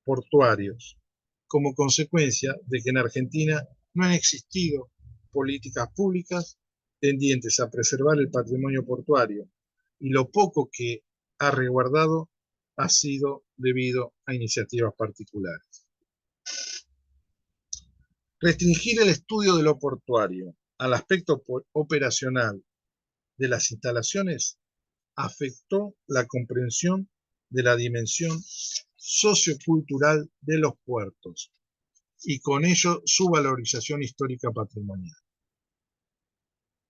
portuarios, como consecuencia de que en Argentina no han existido políticas públicas tendientes a preservar el patrimonio portuario, y lo poco que ha resguardado ha sido debido a iniciativas particulares. Restringir el estudio de lo portuario al aspecto operacional de las instalaciones afectó la comprensión de la dimensión sociocultural de los puertos y con ello su valorización histórica patrimonial.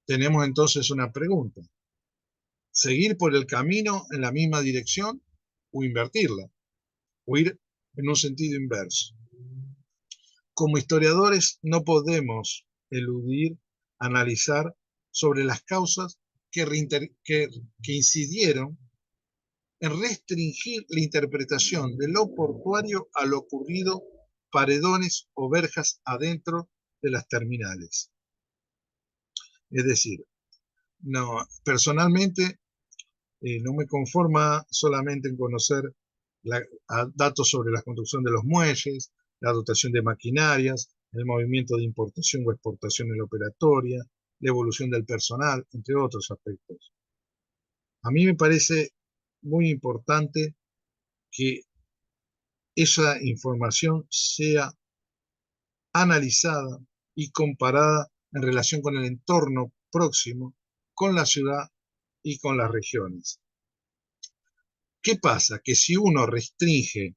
Tenemos entonces una pregunta: ¿seguir por el camino en la misma dirección o invertirla? ¿O ir en un sentido inverso? Como historiadores no podemos eludir analizar sobre las causas que incidieron en restringir la interpretación de lo portuario a lo ocurrido paredones o verjas adentro de las terminales. Es decir, personalmente no me conforma solamente en conocer datos sobre la construcción de los muelles, la dotación de maquinarias, el movimiento de importación o exportación en la operatoria, la evolución del personal, entre otros aspectos. A mí me parece muy importante que esa información sea analizada y comparada en relación con el entorno próximo, con la ciudad y con las regiones. ¿Qué pasa? Que si uno restringe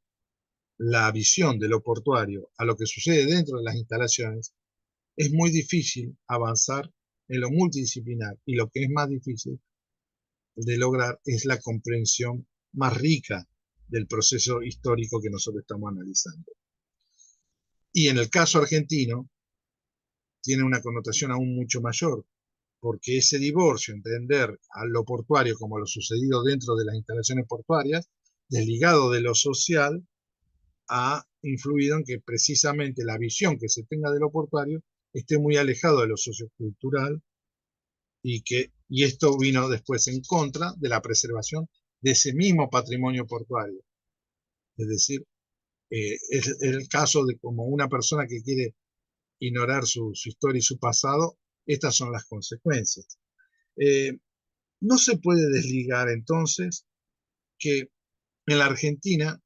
la visión de lo portuario a lo que sucede dentro de las instalaciones, es muy difícil avanzar en lo multidisciplinar, y lo que es más difícil de lograr es la comprensión más rica del proceso histórico que nosotros estamos analizando. Y en el caso argentino tiene una connotación aún mucho mayor, porque ese divorcio, entender a lo portuario como lo sucedido dentro de las instalaciones portuarias, desligado de lo social, ha influido en que precisamente la visión que se tenga de lo portuario esté muy alejado de lo sociocultural, y esto vino después en contra de la preservación de ese mismo patrimonio portuario. Es decir, es el caso de como una persona que quiere ignorar su historia y su pasado, estas son las consecuencias. No se puede desligar entonces que en la Argentina,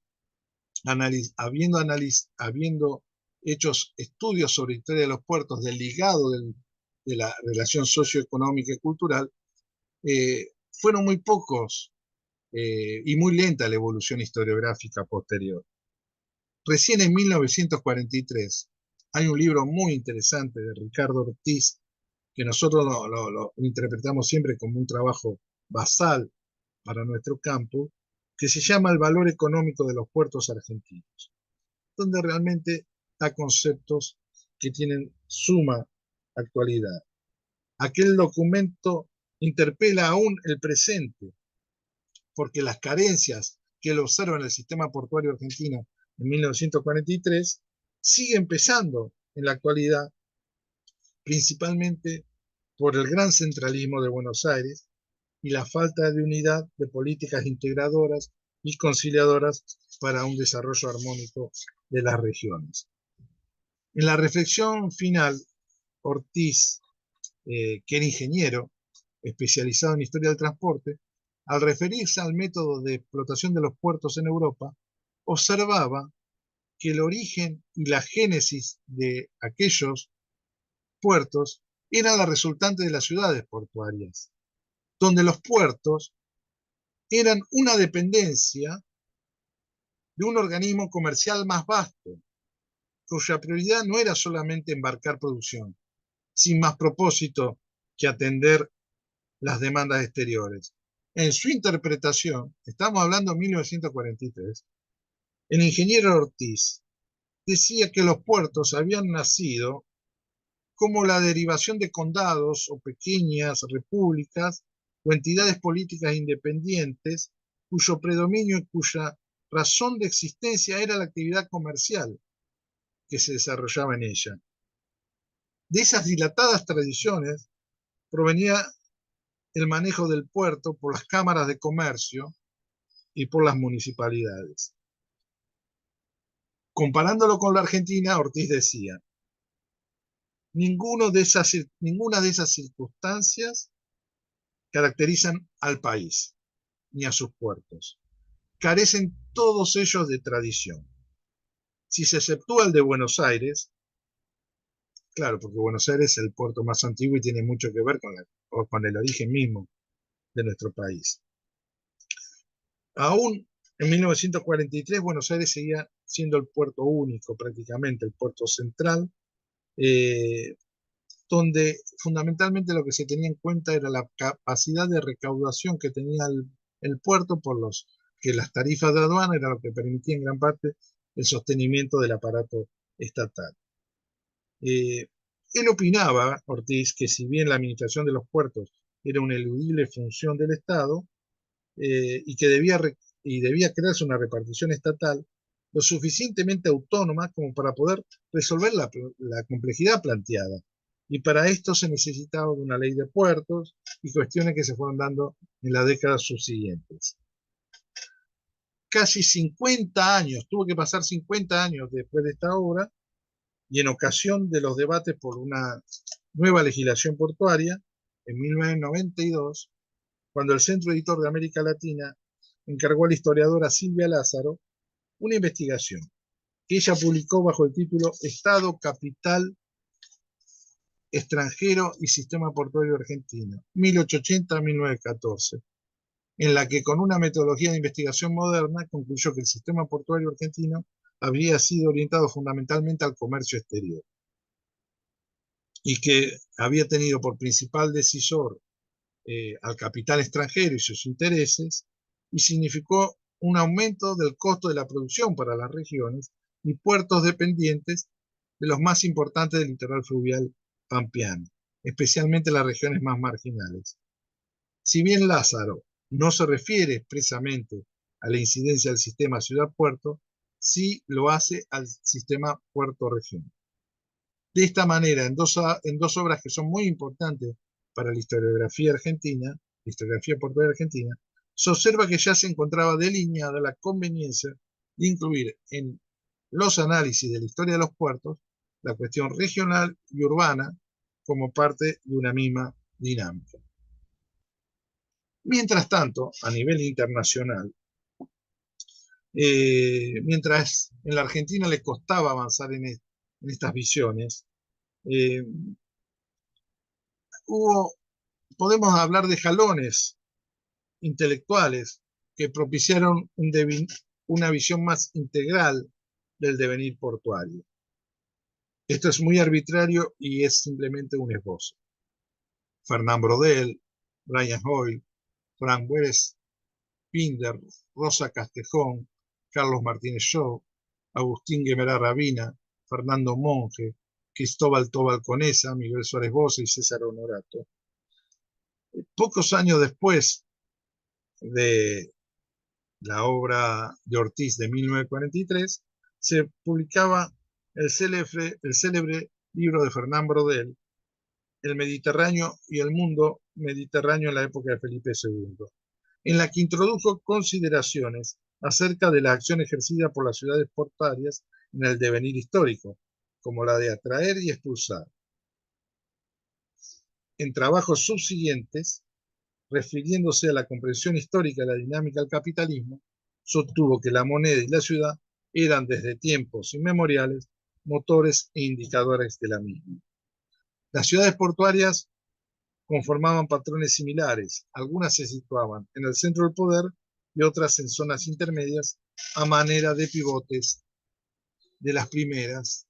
habiendo hecho estudios sobre historia de los puertos desligado de la relación socioeconómica y cultural, fueron muy pocos y muy lenta la evolución historiográfica posterior. Recién en 1943 hay un libro muy interesante de Ricardo Ortiz, que nosotros lo interpretamos siempre como un trabajo basal para nuestro campo, que se llama El valor económico de los puertos argentinos, donde realmente da conceptos que tienen suma actualidad. Aquel documento interpela aún el presente, porque las carencias que él observa en el sistema portuario argentino en 1943 siguen pesando en la actualidad, principalmente por el gran centralismo de Buenos Aires y la falta de unidad de políticas integradoras y conciliadoras para un desarrollo armónico de las regiones. En la reflexión final, Ortiz, que era ingeniero especializado en historia del transporte, al referirse al método de explotación de los puertos en Europa, observaba que el origen y la génesis de aquellos puertos eran la resultante de las ciudades portuarias, donde los puertos eran una dependencia de un organismo comercial más vasto, cuya prioridad no era solamente embarcar producción, sin más propósito que atender las demandas exteriores. En su interpretación, estamos hablando de 1943, el ingeniero Ortiz decía que los puertos habían nacido como la derivación de condados o pequeñas repúblicas o entidades políticas independientes cuyo predominio y cuya razón de existencia era la actividad comercial que se desarrollaba en ella. De esas dilatadas tradiciones provenía el manejo del puerto por las cámaras de comercio y por las municipalidades. Comparándolo con la Argentina, Ortiz decía, ninguna de esas circunstancias caracterizan al país ni a sus puertos. Carecen todos ellos de tradición. Si se exceptúa el de Buenos Aires, claro, porque Buenos Aires es el puerto más antiguo y tiene mucho que ver con el origen mismo de nuestro país. Aún en 1943, Buenos Aires seguía siendo el puerto único, prácticamente el puerto central, donde fundamentalmente lo que se tenía en cuenta era la capacidad de recaudación que tenía el puerto que las tarifas de aduana era lo que permitía en gran parte el sostenimiento del aparato estatal. Él opinaba, Ortiz, que si bien la administración de los puertos era una eludible función del Estado y que debía crearse una repartición estatal lo suficientemente autónoma como para poder resolver la complejidad planteada. Y para esto se necesitaba de una ley de puertos y cuestiones que se fueron dando en las décadas subsiguientes. Casi 50 años, tuvo que pasar 50 años después de esta obra, y en ocasión de los debates por una nueva legislación portuaria, en 1992, cuando el Centro Editor de América Latina encargó a la historiadora Silvia Lázaro una investigación que ella publicó bajo el título Estado, Capital, Extranjero y Sistema Portuario Argentino, 1880-1914, en la que con una metodología de investigación moderna concluyó que el sistema portuario argentino había sido orientado fundamentalmente al comercio exterior y que había tenido por principal decisor al capital extranjero y sus intereses, y significó un aumento del costo de la producción para las regiones y puertos dependientes de los más importantes del litoral fluvial pampeano, especialmente las regiones más marginales. Si bien Lázaro no se refiere expresamente a la incidencia del sistema ciudad-puerto, sí lo hace al sistema puerto-región. De esta manera, en dos obras que son muy importantes para la historiografía argentina, la historiografía portuaria argentina, se observa que ya se encontraba delineada la conveniencia de incluir en los análisis de la historia de los puertos la cuestión regional y urbana como parte de una misma dinámica. Mientras tanto, a nivel internacional, mientras en la Argentina le costaba avanzar en estas visiones, podemos hablar de jalones intelectuales que propiciaron una visión más integral del devenir portuario. Esto es muy arbitrario y es simplemente un esbozo. Fernán Brodel, Brian Hoyle, Frank West, Pinder, Rosa Castejón, Carlos Martínez Shaw, Agustín Guimerá Rabina, Fernando Monge, Cristóbal Tobal Conesa, Miguel Suárez Boza y César Honorato. Pocos años después de la obra de Ortiz de 1943, se publicaba el célebre libro de Fernán Brodel, El Mediterráneo y el Mundo Mediterráneo en la época de Felipe II, en la que introdujo consideraciones acerca de la acción ejercida por las ciudades portuarias en el devenir histórico, como la de atraer y expulsar. En trabajos subsiguientes, refiriéndose a la comprensión histórica de la dinámica del capitalismo, sostuvo que la moneda y la ciudad eran desde tiempos inmemoriales motores e indicadores de la misma. Las ciudades portuarias conformaban patrones similares, algunas se situaban en el centro del poder y otras en zonas intermedias a manera de pivotes de las primeras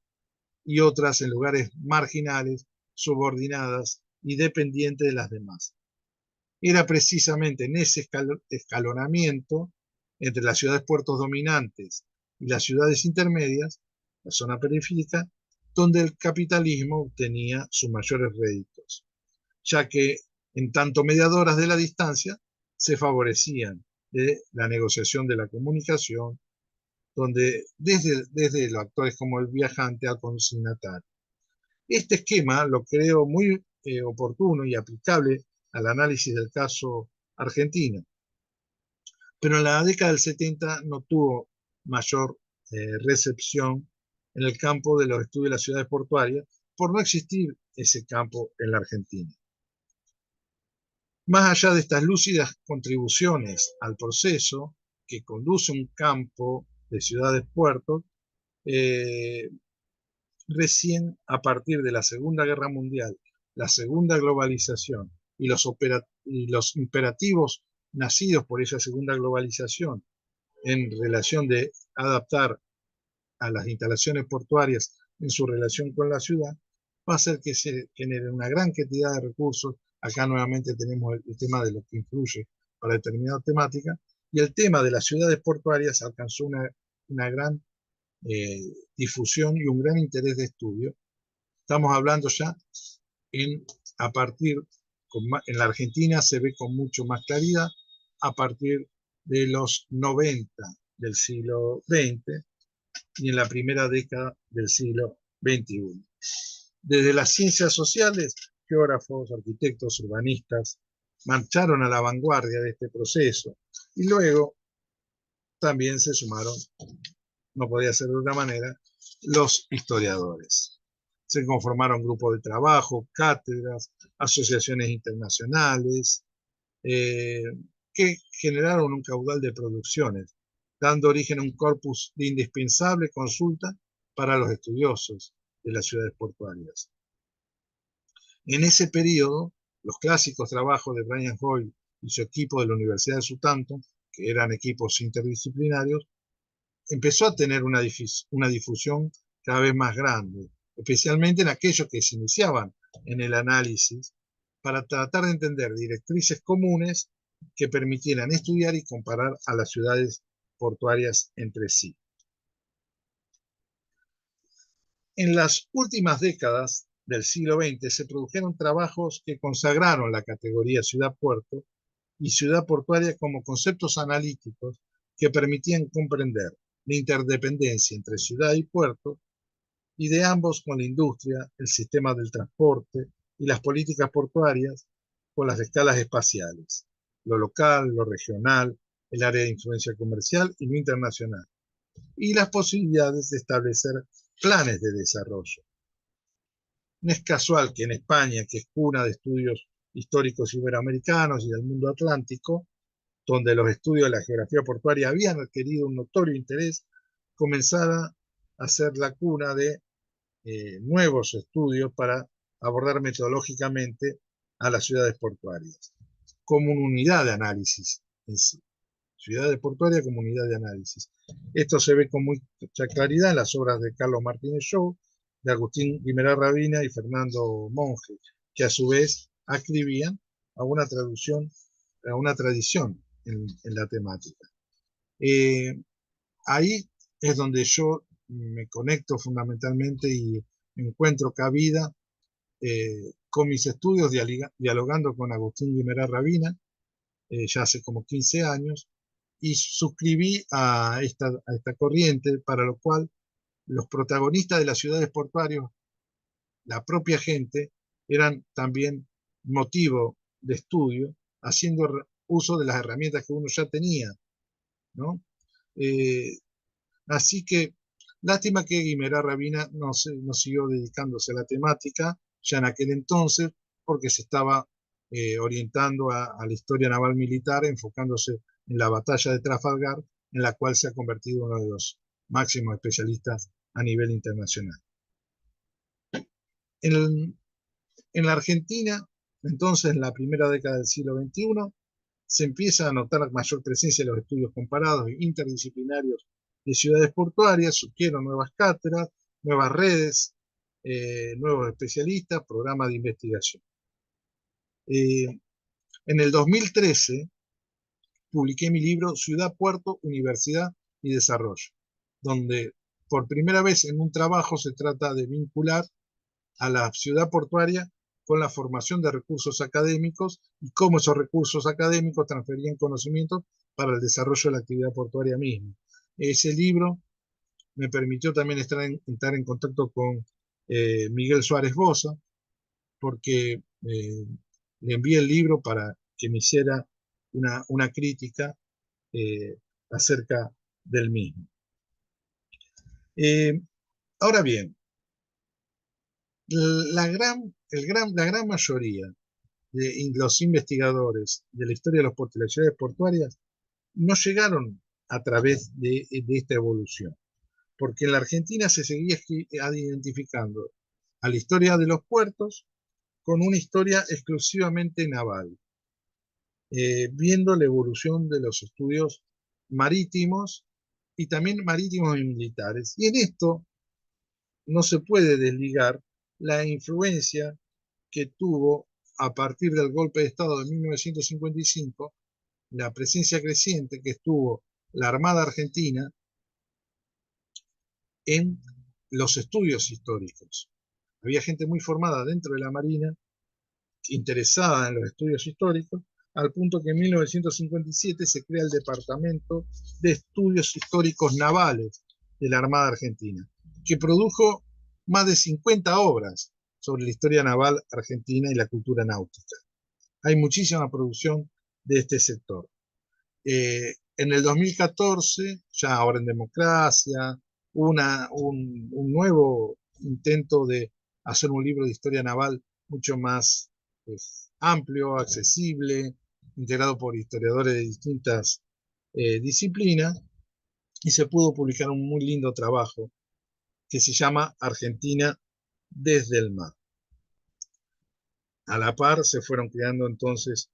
y otras en lugares marginales, subordinadas y dependientes de las demás. Era precisamente en ese escalonamiento entre las ciudades puertos dominantes y las ciudades intermedias, la zona periférica, donde el capitalismo obtenía sus mayores réditos, ya que en tanto mediadoras de la distancia se favorecían de la negociación de la comunicación, donde desde los actores como el viajante al consignatario. Este esquema lo creo muy oportuno y aplicable al análisis del caso argentino, pero en la década del 70 no tuvo mayor recepción en el campo de los estudios de las ciudades portuarias por no existir ese campo en la Argentina. Más allá de estas lúcidas contribuciones al proceso que conduce un campo de ciudades-puertos, recién a partir de la Segunda Guerra Mundial, la segunda globalización y los imperativos nacidos por esa segunda globalización en relación de adaptar a las instalaciones portuarias en su relación con la ciudad, va a hacer que se genere una gran cantidad de recursos. Acá nuevamente tenemos el tema de lo que influye para determinada temática, y el tema de las ciudades portuarias alcanzó una gran difusión y un gran interés de estudio. Estamos hablando ya a partir, en la Argentina se ve con mucho más claridad a partir de los 90 del siglo XX y en la primera década del siglo XXI. Desde las ciencias sociales, geógrafos, arquitectos, urbanistas, marcharon a la vanguardia de este proceso y luego también se sumaron, no podía ser de otra manera, los historiadores. Se conformaron grupos de trabajo, cátedras, asociaciones internacionales, que generaron un caudal de producciones, dando origen a un corpus de indispensable consulta para los estudiosos de las ciudades portuarias. En ese periodo, los clásicos trabajos de Brian Hoyle y su equipo de la Universidad de Southampton, que eran equipos interdisciplinarios, empezó a tener una difusión cada vez más grande, especialmente en aquellos que se iniciaban en el análisis, para tratar de entender directrices comunes que permitieran estudiar y comparar a las ciudades portuarias entre sí. En las últimas décadas del siglo XX se produjeron trabajos que consagraron la categoría ciudad-puerto y ciudad portuaria como conceptos analíticos que permitían comprender la interdependencia entre ciudad y puerto, y de ambos con la industria, el sistema del transporte y las políticas portuarias con las escalas espaciales, lo local, lo regional, el área de influencia comercial y lo internacional, y las posibilidades de establecer planes de desarrollo. No es casual que en España, que es cuna de estudios históricos iberoamericanos y del mundo atlántico, donde los estudios de la geografía portuaria habían adquirido un notorio interés, comenzara a ser la cuna de nuevos estudios para abordar metodológicamente a las ciudades portuarias, como una unidad de análisis en sí. Ciudades portuarias como unidad de análisis. Esto se ve con mucha claridad en las obras de Carlos Martínez Shaw, de Agustín Guimerá Rabina y Fernando Monge, que a su vez adscribían a una tradición en la temática. Ahí es donde yo me conecto fundamentalmente y encuentro cabida con mis estudios dialogando con Agustín Guimerá Rabina, ya hace como 15 años, y suscribí a esta corriente, para lo cual los protagonistas de las ciudades portuarias, la propia gente, eran también motivo de estudio, haciendo uso de las herramientas que uno ya tenía, ¿no? Así que, lástima que Guimerá Rabina no siguió dedicándose a la temática ya en aquel entonces, porque se estaba orientando a la historia naval militar, enfocándose en la batalla de Trafalgar, en la cual se ha convertido en uno de los máximos especialistas a nivel internacional. En la Argentina, entonces, en la primera década del siglo XXI, se empieza a notar mayor presencia de los estudios comparados e interdisciplinarios de ciudades portuarias, surgieron nuevas cátedras, nuevas redes, nuevos especialistas, programas de investigación. En el 2013 publiqué mi libro Ciudad, Puerto, Universidad y Desarrollo, donde por primera vez en un trabajo se trata de vincular a la ciudad portuaria con la formación de recursos académicos y cómo esos recursos académicos transferían conocimientos para el desarrollo de la actividad portuaria misma. Ese libro me permitió también estar en contacto con Miguel Suárez Bosa, porque le envié el libro para que me hiciera una crítica acerca del mismo. Ahora bien, la gran mayoría de los investigadores de la historia de los puertos y las ciudades portuarias no llegaron a través de esta evolución, porque en la Argentina se seguía identificando a la historia de los puertos con una historia exclusivamente naval, viendo la evolución de los estudios marítimos y también marítimos y militares. Y en esto no se puede desligar la influencia que tuvo a partir del golpe de Estado de 1955, la presencia creciente que estuvo la Armada Argentina en los estudios históricos. Había gente muy formada dentro de la Marina, interesada en los estudios históricos, al punto que en 1957 se crea el Departamento de Estudios Históricos Navales de la Armada Argentina, que produjo más de 50 obras sobre la historia naval argentina y la cultura náutica. Hay muchísima producción de este sector. En el 2014, ya ahora en democracia, un nuevo intento de hacer un libro de historia naval mucho más amplio, accesible, integrado por historiadores de distintas disciplinas, y se pudo publicar un muy lindo trabajo que se llama Argentina desde el mar. A la par se fueron creando entonces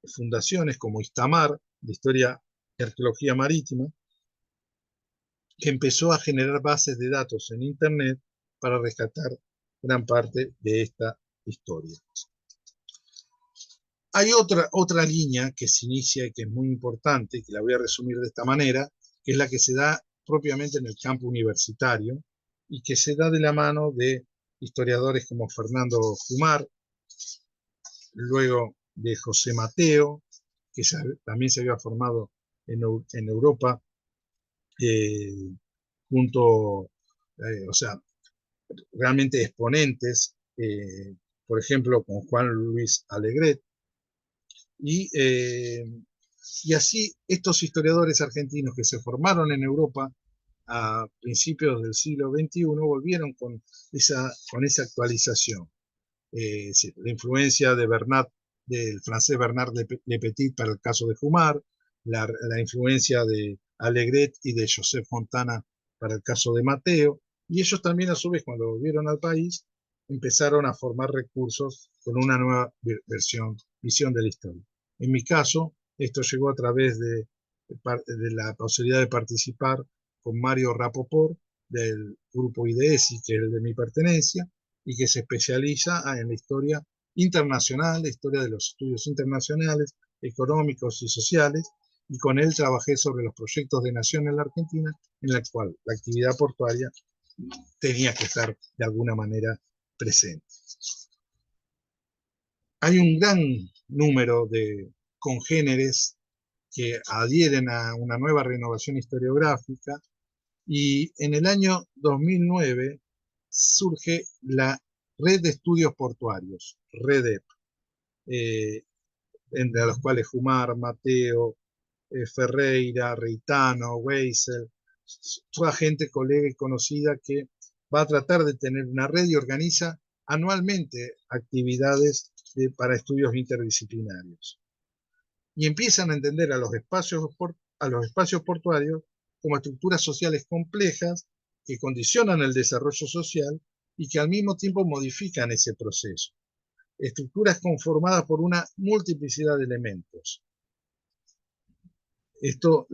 fundaciones como Istamar, de Historia y Arqueología Marítima, que empezó a generar bases de datos en Internet para rescatar gran parte de esta historia. Hay otra línea que se inicia y que es muy importante, que la voy a resumir de esta manera, que es la que se da propiamente en el campo universitario y que se da de la mano de historiadores como Fernando Jumar, luego de José Mateo, que también se había formado en Europa, o sea, realmente exponentes, por ejemplo, con Juan Luis Alegret, y así estos historiadores argentinos que se formaron en Europa a principios del siglo XXI volvieron con esa actualización. La influencia del francés Bernard Le Petit para el caso de Jumar, la influencia de Alegret y de Joseph Fontana para el caso de Mateo, y ellos también a su vez cuando volvieron al país empezaron a formar recursos con una nueva visión de la historia. En mi caso, esto llegó a través de la posibilidad de participar con Mario Rapoport del grupo IDESI, que es el de mi pertenencia, y que se especializa en la historia internacional, la historia de los estudios internacionales, económicos y sociales, y con él trabajé sobre los proyectos de nación en la Argentina, en la cual la actividad portuaria tenía que estar de alguna manera presente. Hay un gran número de congéneres que adhieren a una nueva renovación historiográfica, y en el año 2009 surge la Red de Estudios Portuarios, REDEP, entre los cuales Jumar, Mateo, Ferreira, Reitano, Weisel, toda gente colega y conocida que va a tratar de tener una red y organiza anualmente actividades para estudios interdisciplinarios. Y empiezan a entender a los espacios portuarios como estructuras sociales complejas que condicionan el desarrollo social y que al mismo tiempo modifican ese proceso. Estructuras conformadas por una multiplicidad de elementos. Esto,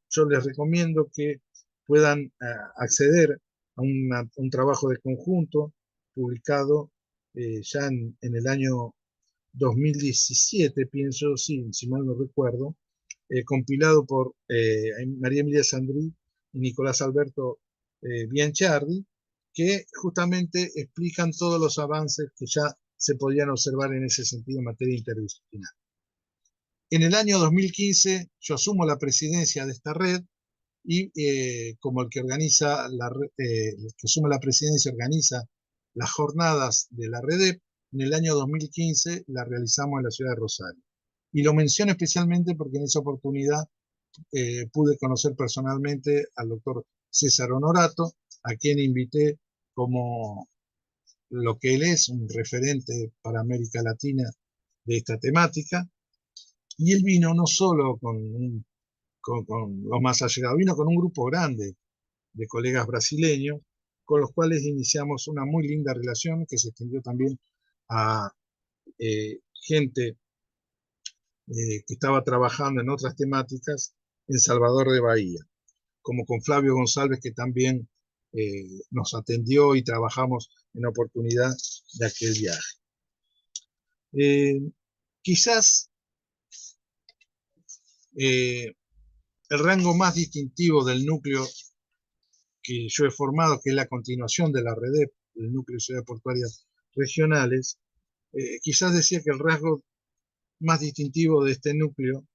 yo les recomiendo que puedan acceder a un trabajo de conjunto publicado ya en el año 2017, pienso, sí, si mal no recuerdo, compilado por María Emilia Sandrí y Nicolás Alberto Bianchardi, que justamente explican todos los avances que ya se podían observar en ese sentido en materia interdisciplinar. En el año 2015 yo asumo la presidencia de esta red y como el que organiza el que asume la presidencia organiza las jornadas de la REDEP, en el año 2015 la realizamos en la ciudad de Rosario. Y lo menciono especialmente porque en esa oportunidad pude conocer personalmente al doctor César Honorato, a quien invité como lo que él es, un referente para América Latina de esta temática. Y él vino no solo con los más allegados, vino con un grupo grande de colegas brasileños, con los cuales iniciamos una muy linda relación que se extendió también a gente que estaba trabajando en otras temáticas en Salvador de Bahía, como con Flavio González, que también nos atendió y trabajamos en oportunidad de aquel viaje. Quizás el rango más distintivo del núcleo que yo he formado, que es la continuación de la REDEP, el núcleo de ciudades portuarias regionales, quizás decía que el rasgo más distintivo de este núcleo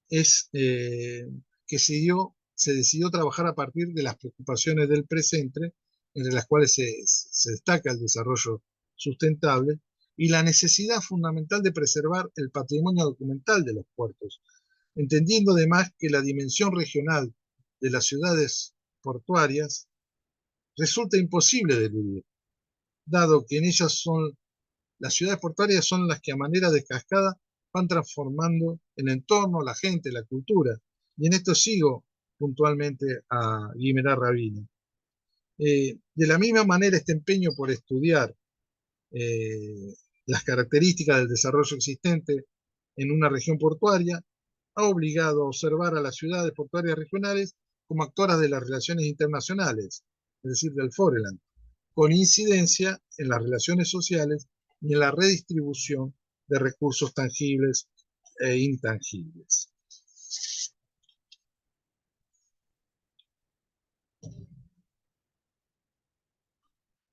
es que se decidió trabajar a partir de las preocupaciones del presente, entre las cuales se destaca el desarrollo sustentable y la necesidad fundamental de preservar el patrimonio documental de los puertos, entendiendo además que la dimensión regional de las ciudades portuarias resulta imposible de eludir, dado que en ellas las ciudades portuarias son las que a manera de cascada van transformando el entorno, la gente, la cultura. Y en esto sigo puntualmente a Guimerá Rabino. De la misma manera, este empeño por estudiar las características del desarrollo existente en una región portuaria ha obligado a observar a las ciudades portuarias regionales como actoras de las relaciones internacionales, es decir, del Foreland, con incidencia en las relaciones sociales y en la redistribución de recursos tangibles e intangibles.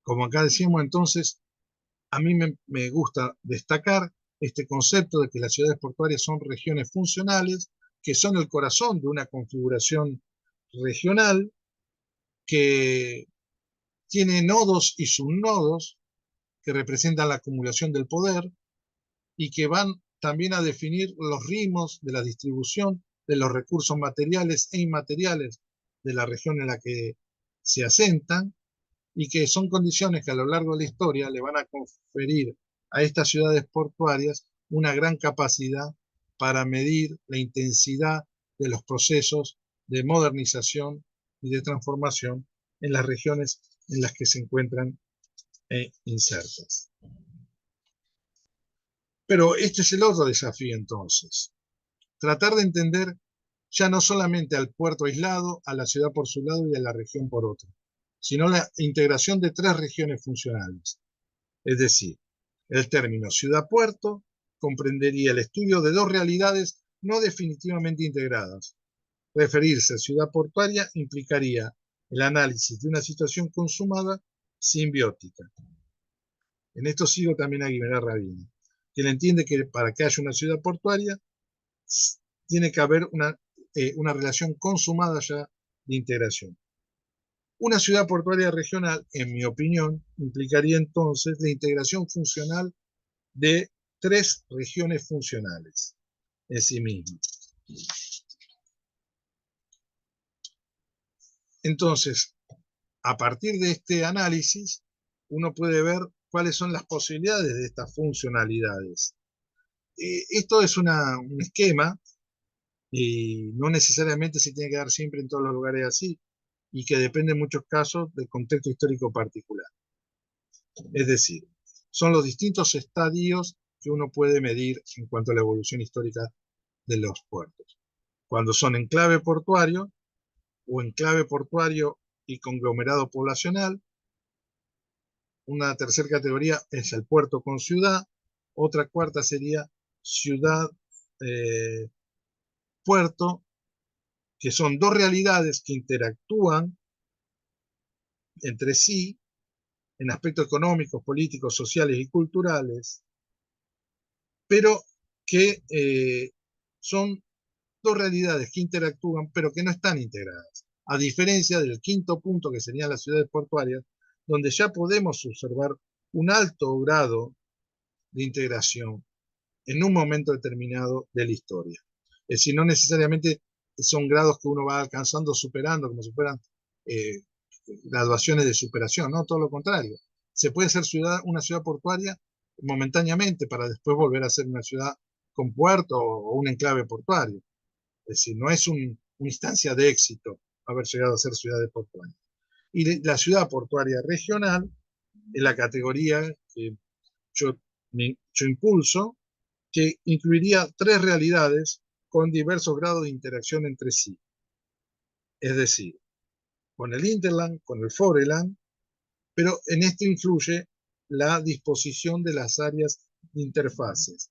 Como acá decíamos entonces, a mí me gusta destacar este concepto de que las ciudades portuarias son regiones funcionales, que son el corazón de una configuración regional, que tiene nodos y subnodos que representan la acumulación del poder y que van también a definir los ritmos de la distribución de los recursos materiales e inmateriales de la región en la que se asentan, y que son condiciones que a lo largo de la historia le van a conferir a estas ciudades portuarias una gran capacidad para medir la intensidad de los procesos de modernización y de transformación en las regiones en las que se encuentran insertas. Pero este es el otro desafío entonces, tratar de entender ya no solamente al puerto aislado, a la ciudad por su lado y a la región por otro, sino la integración de tres regiones funcionales. Es decir, el término ciudad-puerto comprendería el estudio de dos realidades no definitivamente integradas. Referirse a ciudad portuaria implicaría el análisis de una situación consumada simbiótica. En esto sigo también a Guimerá Rabino, quien entiende que para que haya una ciudad portuaria tiene que haber una relación consumada ya de integración. Una ciudad portuaria regional, en mi opinión, implicaría entonces la integración funcional de tres regiones funcionales en sí mismas. Entonces, a partir de este análisis, uno puede ver cuáles son las posibilidades de estas funcionalidades. Esto es un esquema y no necesariamente se tiene que dar siempre en todos los lugares así, y que depende en muchos casos del contexto histórico particular. Es decir, son los distintos estadios que uno puede medir en cuanto a la evolución histórica de los puertos. Cuando son enclave portuario o enclave portuario y conglomerado poblacional. Una tercera categoría es el puerto con ciudad. Otra cuarta sería ciudad, puerto, que son dos realidades que interactúan entre sí en aspectos económicos, políticos, sociales y culturales, pero que son dos realidades que interactúan, pero que no están integradas. A diferencia del quinto punto, que serían las ciudades portuarias, donde ya podemos observar un alto grado de integración en un momento determinado de la historia. Es decir, no necesariamente son grados que uno va alcanzando, superando, como si fueran eh, graduaciones de superación, no, todo lo contrario. Se puede ser una ciudad portuaria momentáneamente para después volver a ser una ciudad con puerto o un enclave portuario. Es decir, no es una instancia de éxito haber llegado a ser ciudad portuaria. Y la ciudad portuaria regional es la categoría que yo impulso, que incluiría tres realidades con diversos grados de interacción entre sí. Es decir, con el Interland, con el Foreland, pero en esto influye la disposición de las áreas de interfaces.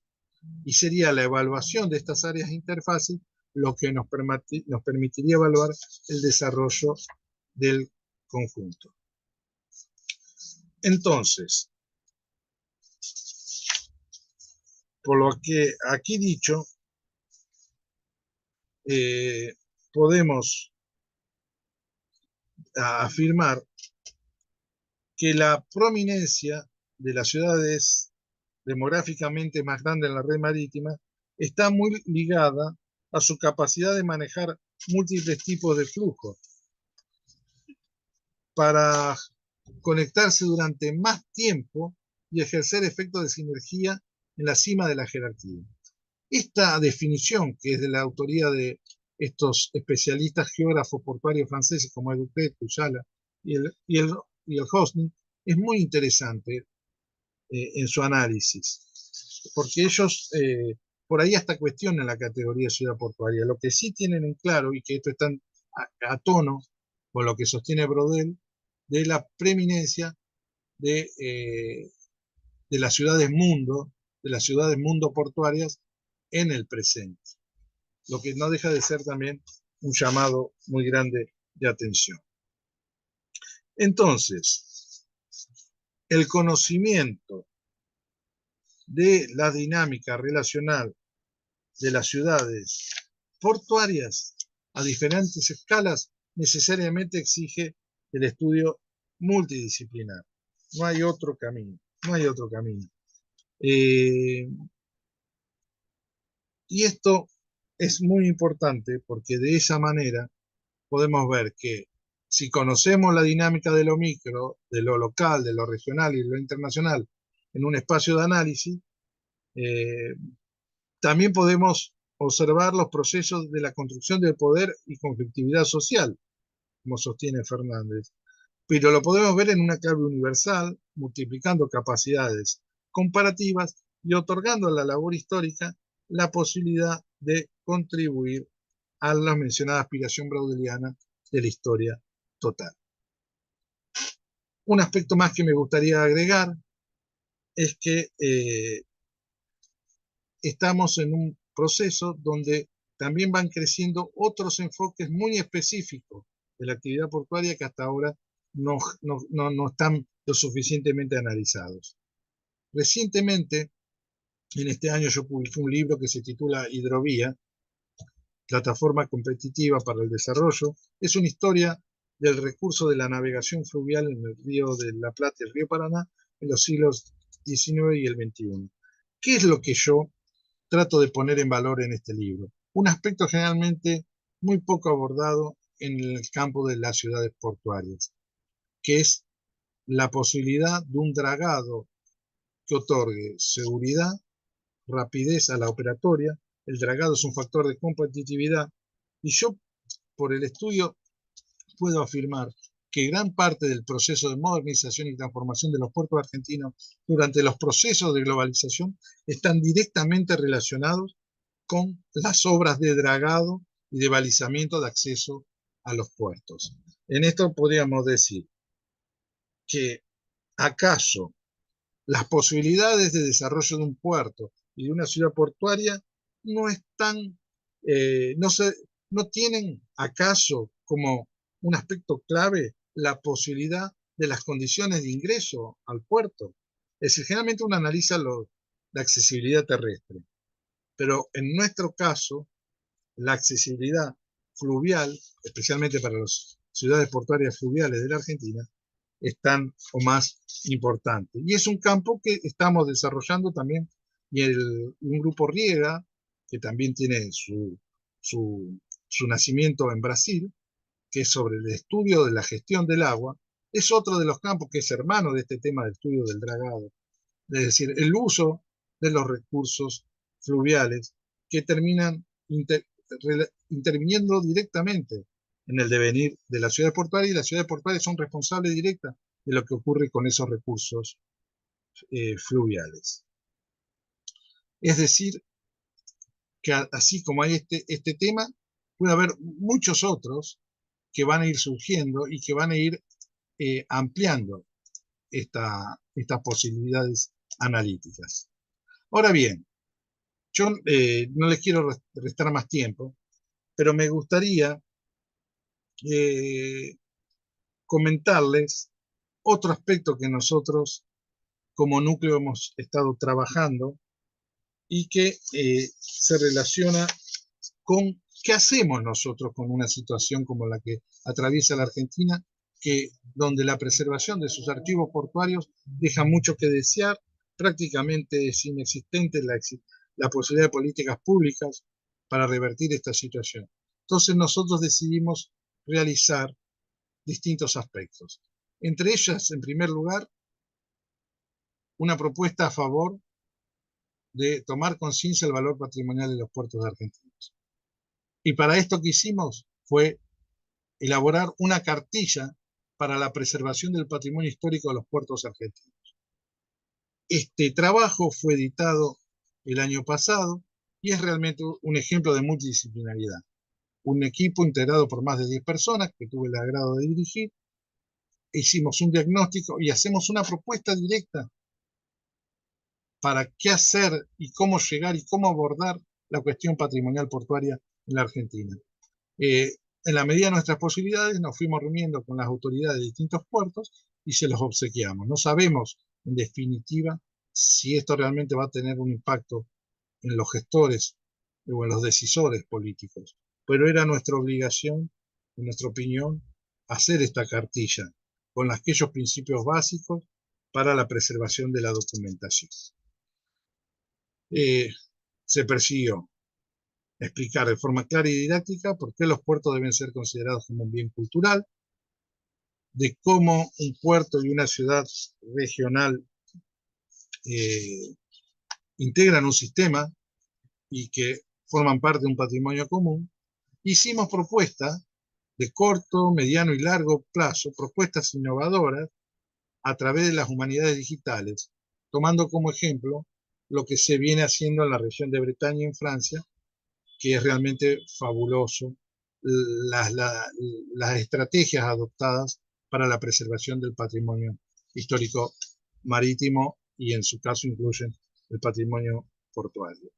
Y sería la evaluación de estas áreas de interfaces lo que nos permitiría evaluar el desarrollo del conjunto. Entonces, por lo que aquí dicho, podemos afirmar que la prominencia de las ciudades demográficamente más grandes en la red marítima está muy ligada a su capacidad de manejar múltiples tipos de flujo para conectarse durante más tiempo y ejercer efectos de sinergia en la cima de la jerarquía. Esta definición, que es de la autoría de estos especialistas geógrafos portuarios franceses como Eduquet, Cuyala y el Hosning, es muy interesante en su análisis, porque ellos por ahí hasta cuestionan la categoría de ciudad portuaria. Lo que sí tienen en claro, y que esto está a tono con lo que sostiene Brodel, de la preeminencia de las ciudades mundo portuarias en el presente, lo que no deja de ser también un llamado muy grande de atención. Entonces, el conocimiento de la dinámica relacional de las ciudades portuarias a diferentes escalas necesariamente exige el estudio multidisciplinar. No hay otro camino, no hay otro camino. Y esto es muy importante porque de esa manera podemos ver que si conocemos la dinámica de lo micro, de lo local, de lo regional y de lo internacional en un espacio de análisis, también podemos observar los procesos de la construcción del poder y conflictividad social, como sostiene Fernández. Pero lo podemos ver en una clave universal, multiplicando capacidades comparativas y otorgando a la labor histórica la posibilidad de contribuir a la mencionada aspiración braudeliana de la historia total. Un aspecto más que me gustaría agregar es que estamos en un proceso donde también van creciendo otros enfoques muy específicos de la actividad portuaria que hasta ahora no están lo suficientemente analizados. Recientemente, en este año, yo publiqué un libro que se titula Hidrovía, Plataforma Competitiva para el Desarrollo. Es una historia del recurso de la navegación fluvial en el río de la Plata y el río Paraná en los siglos XIX y el XXI, ¿Qué es lo que yo trato de poner en valor en este libro? Un aspecto generalmente muy poco abordado en el campo de las ciudades portuarias, que es la posibilidad de un dragado que otorgue seguridad, rapidez a la operatoria. El dragado es un factor de competitividad y yo, por el estudio, puedo afirmar que gran parte del proceso de modernización y transformación de los puertos argentinos durante los procesos de globalización están directamente relacionados con las obras de dragado y de balizamiento de acceso a los puertos. En esto podríamos decir que acaso las posibilidades de desarrollo de un puerto y de una ciudad portuaria no están, no, no tienen acaso como un aspecto clave la posibilidad de las condiciones de ingreso al puerto. Es decir, generalmente uno analiza la accesibilidad terrestre, pero en nuestro caso, la accesibilidad fluvial, especialmente para las ciudades portuarias fluviales de la Argentina, es tan o más importante. Y es un campo que estamos desarrollando también, y un grupo Riega, que también tiene su nacimiento en Brasil, que es sobre el estudio de la gestión del agua, es otro de los campos que es hermano de este tema del estudio del dragado, es decir, el uso de los recursos fluviales que terminan interviniendo directamente en el devenir de la ciudad portuaria, y las ciudades portuarias son responsables directas de lo que ocurre con esos recursos fluviales. Es decir, que así como hay este tema, puede haber muchos otros que van a ir surgiendo y que van a ir ampliando estas posibilidades analíticas. Ahora bien, yo no les quiero restar más tiempo, pero me gustaría comentarles otro aspecto que nosotros como núcleo hemos estado trabajando y que se relaciona con qué hacemos nosotros con una situación como la que atraviesa la Argentina, donde la preservación de sus archivos portuarios deja mucho que desear, prácticamente es inexistente la posibilidad de políticas públicas para revertir esta situación. Entonces nosotros decidimos realizar distintos aspectos. Entre ellas, en primer lugar, una propuesta a favor de tomar conciencia del valor patrimonial de los puertos argentinos. Y para esto que hicimos fue elaborar una cartilla para la preservación del patrimonio histórico de los puertos argentinos. Este trabajo fue editado el año pasado y es realmente un ejemplo de multidisciplinaridad. Un equipo integrado por más de 10 personas que tuve el agrado de dirigir, hicimos un diagnóstico y hacemos una propuesta directa para qué hacer y cómo llegar y cómo abordar la cuestión patrimonial portuaria en la Argentina. En la medida de nuestras posibilidades nos fuimos reuniendo con las autoridades de distintos puertos y se los obsequiamos. No sabemos, en definitiva, si esto realmente va a tener un impacto en los gestores o en los decisores políticos, pero era nuestra obligación, en nuestra opinión, hacer esta cartilla con aquellos principios básicos para la preservación de la documentación. Se persiguió explicar de forma clara y didáctica por qué los puertos deben ser considerados como un bien cultural, de cómo un puerto y una ciudad regional integran un sistema y que forman parte de un patrimonio común. Hicimos propuestas de corto, mediano y largo plazo, propuestas innovadoras a través de las humanidades digitales, tomando como ejemplo lo que se viene haciendo en la región de Bretaña, en Francia, que es realmente fabuloso, las estrategias adoptadas para la preservación del patrimonio histórico marítimo y en su caso incluyen el patrimonio portuario.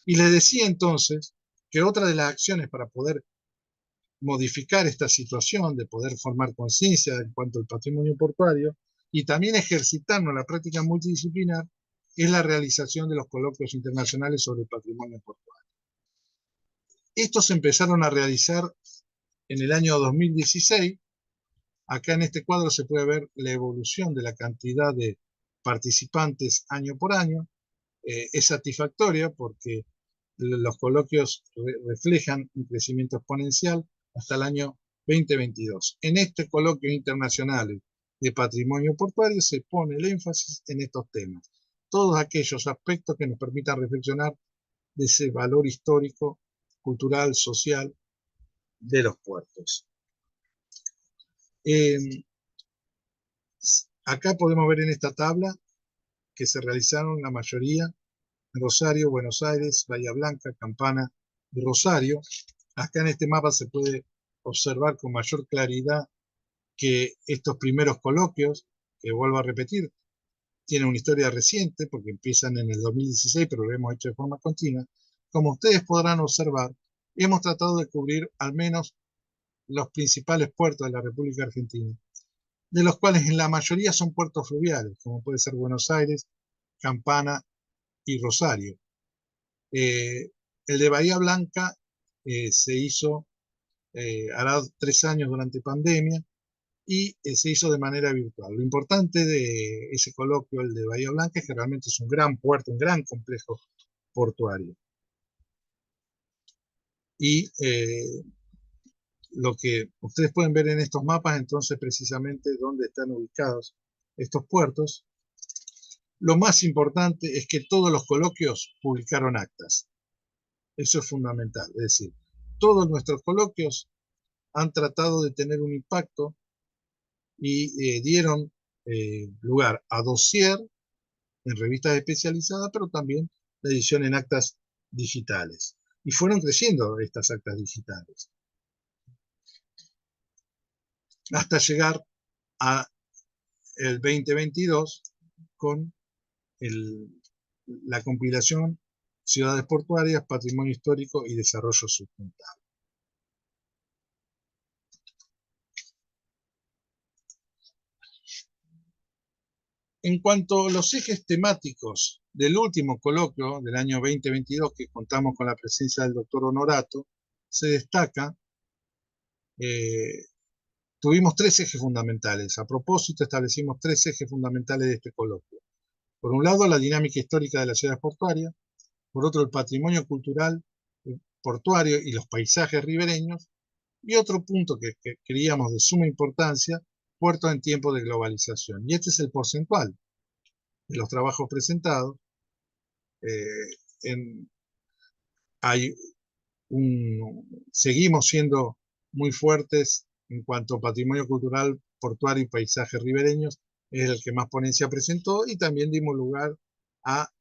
Y les decía entonces que otra de las acciones para poder modificar esta situación, de poder formar conciencia en cuanto al patrimonio portuario y también ejercitarnos en la práctica multidisciplinar, es la realización de los coloquios internacionales sobre el patrimonio portuario. Estos se empezaron a realizar en el año 2016. Acá en este cuadro se puede ver la evolución de la cantidad de participantes año por año. es satisfactoria porque los coloquios reflejan un crecimiento exponencial hasta el año 2022. En este coloquio internacional de patrimonio portuario se pone el énfasis en estos temas, todos aquellos aspectos que nos permitan reflexionar de ese valor histórico, cultural, social de los puertos. Acá podemos ver en esta tabla que se realizaron la mayoría en Rosario, Buenos Aires, Bahía Blanca, Campana y Rosario. Acá en este mapa se puede observar con mayor claridad que estos primeros coloquios, que vuelvo a repetir, tienen una historia reciente porque empiezan en el 2016, pero lo hemos hecho de forma continua. Como ustedes podrán observar, hemos tratado de cubrir al menos los principales puertos de la República Argentina, de los cuales en la mayoría son puertos fluviales, como puede ser Buenos Aires, Campana y Rosario. El de Bahía Blanca se hizo, hará 3 años durante pandemia, y se hizo de manera virtual. Lo importante de ese coloquio, el de Bahía Blanca, es que realmente es un gran puerto, un gran complejo portuario. Y lo que ustedes pueden ver en estos mapas, entonces, precisamente dónde están ubicados estos puertos. Lo más importante es que todos los coloquios publicaron actas. Eso es fundamental. Es decir, todos nuestros coloquios han tratado de tener un impacto y dieron lugar a dossier en revistas especializadas, pero también la edición en actas digitales. Y fueron creciendo estas actas digitales hasta llegar a el 2022 con la compilación Ciudades Portuarias, Patrimonio Histórico y Desarrollo Sustentable. En cuanto a los ejes temáticos del último coloquio del año 2022, que contamos con la presencia del doctor Honorato, se destaca, tuvimos 3 ejes fundamentales. A propósito, establecimos 3 ejes fundamentales de este coloquio. Por un lado, la dinámica histórica de las ciudades portuarias. Por otro, el patrimonio cultural portuario y los paisajes ribereños. Y otro punto que creíamos de suma importancia, puertos en tiempos de globalización. Y este es el porcentual de los trabajos presentados. Seguimos siendo muy fuertes en cuanto a patrimonio cultural, portuario y paisajes ribereños, es el que más ponencia presentó, y también dimos lugar a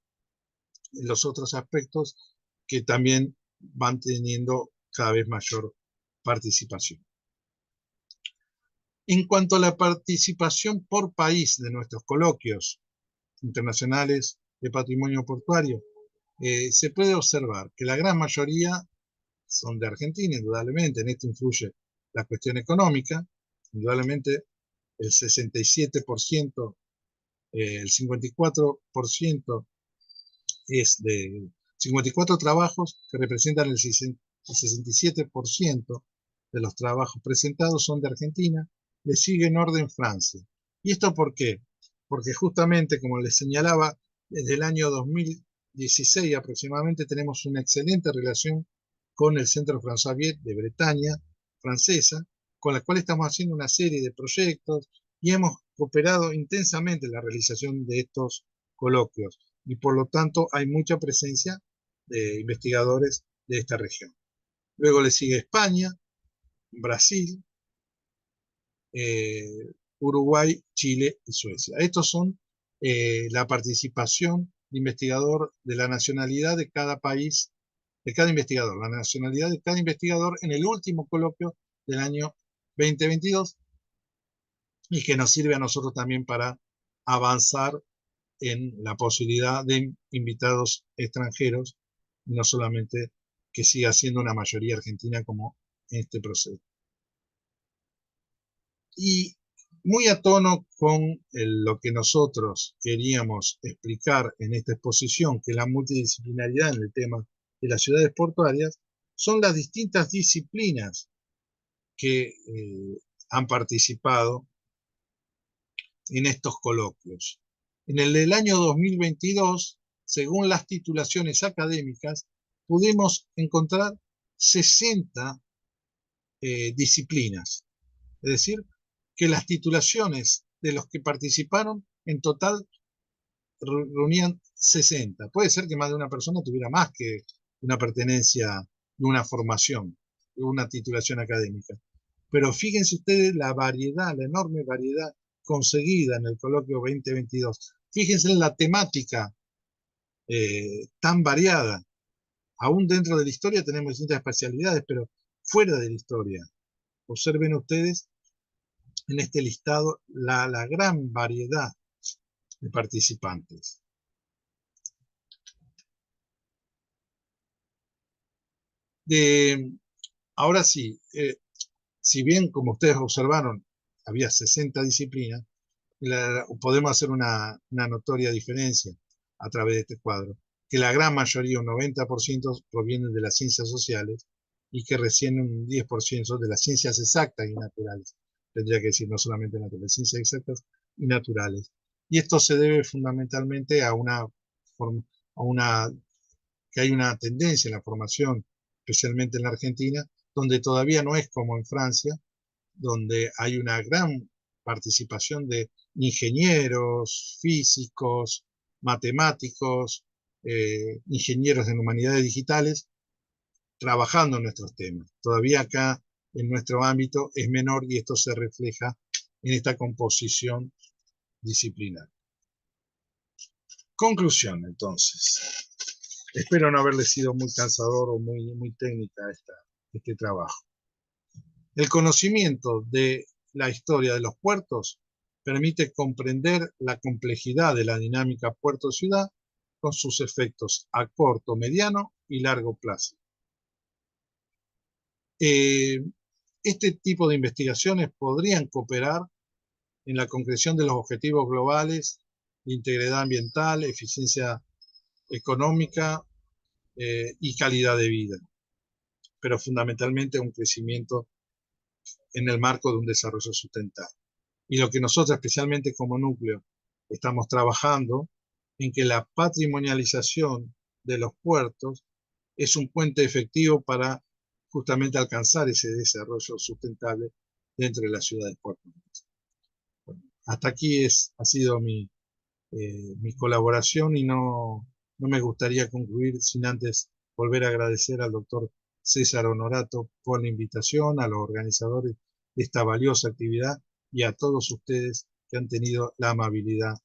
los otros aspectos que también van teniendo cada vez mayor participación. En cuanto a la participación por país de nuestros coloquios internacionales de patrimonio portuario, se puede observar que la gran mayoría son de Argentina, indudablemente. En esto influye la cuestión económica, indudablemente el 67%, el 54% es de 54 trabajos que representan el 67% de los trabajos presentados son de Argentina. Le sigue en orden Francia. ¿Y esto por qué? Porque justamente, como les señalaba, desde el año 2016 aproximadamente tenemos una excelente relación con el Centro François Viet de Bretaña francesa, con la cual estamos haciendo una serie de proyectos y hemos cooperado intensamente en la realización de estos coloquios. Y por lo tanto hay mucha presencia de investigadores de esta región. Luego le sigue España, Brasil, Uruguay, Chile y Suecia. Estos son la participación de investigador de la nacionalidad de cada país, de cada investigador, la nacionalidad de cada investigador en el último coloquio del año 2022, y que nos sirve a nosotros también para avanzar en la posibilidad de invitados extranjeros, no solamente que siga siendo una mayoría argentina como en este proceso. Y muy a tono con lo que nosotros queríamos explicar en esta exposición, que es la multidisciplinaridad en el tema de las ciudades portuarias, son las distintas disciplinas que han participado en estos coloquios. En el del año 2022 según las titulaciones académicas, pudimos encontrar 60 disciplinas. Es decir, que las titulaciones de los que participaron en total reunían 60. Puede ser que más de una persona tuviera más que una pertenencia y una formación, una titulación académica. Pero fíjense ustedes la variedad, la enorme variedad conseguida en el coloquio 2022. Fíjense en la temática tan variada. Aún dentro de la historia tenemos distintas especialidades, pero fuera de la historia. Observen ustedes en este listado la gran variedad de participantes. Ahora sí, si bien, como ustedes observaron, había 60 disciplinas, podemos hacer una notoria diferencia a través de este cuadro, que la gran mayoría, un 90%, provienen de las ciencias sociales y que recién un 10% de las ciencias exactas y naturales. Tendría que decir no solamente naturales, ciencias exactas y naturales. Y esto se debe fundamentalmente a que hay una tendencia en la formación, especialmente en la Argentina, donde todavía no es como en Francia, donde hay una gran participación de ingenieros, físicos, matemáticos, ingenieros en humanidades digitales, trabajando en nuestros temas. Todavía acá, en nuestro ámbito, es menor y esto se refleja en esta composición disciplinar. Conclusión, entonces. Espero no haberle sido muy cansador o muy técnica este trabajo. El conocimiento de la historia de los puertos permite comprender la complejidad de la dinámica puerto-ciudad con sus efectos a corto, mediano y largo plazo. Este tipo de investigaciones podrían cooperar en la concreción de los objetivos globales de integridad ambiental, eficiencia económica y calidad de vida, pero fundamentalmente un crecimiento en el marco de un desarrollo sustentable. Y lo que nosotros, especialmente como núcleo, estamos trabajando en que la patrimonialización de los puertos es un puente efectivo para justamente alcanzar ese desarrollo sustentable dentro de las ciudades puertos. Bueno, hasta aquí ha sido mi colaboración y no me gustaría concluir sin antes volver a agradecer al doctor César Honorato por la invitación, a los organizadores de esta valiosa actividad y a todos ustedes que han tenido la amabilidad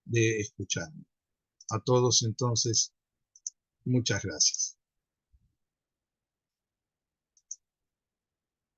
de escucharme. A todos entonces, muchas gracias.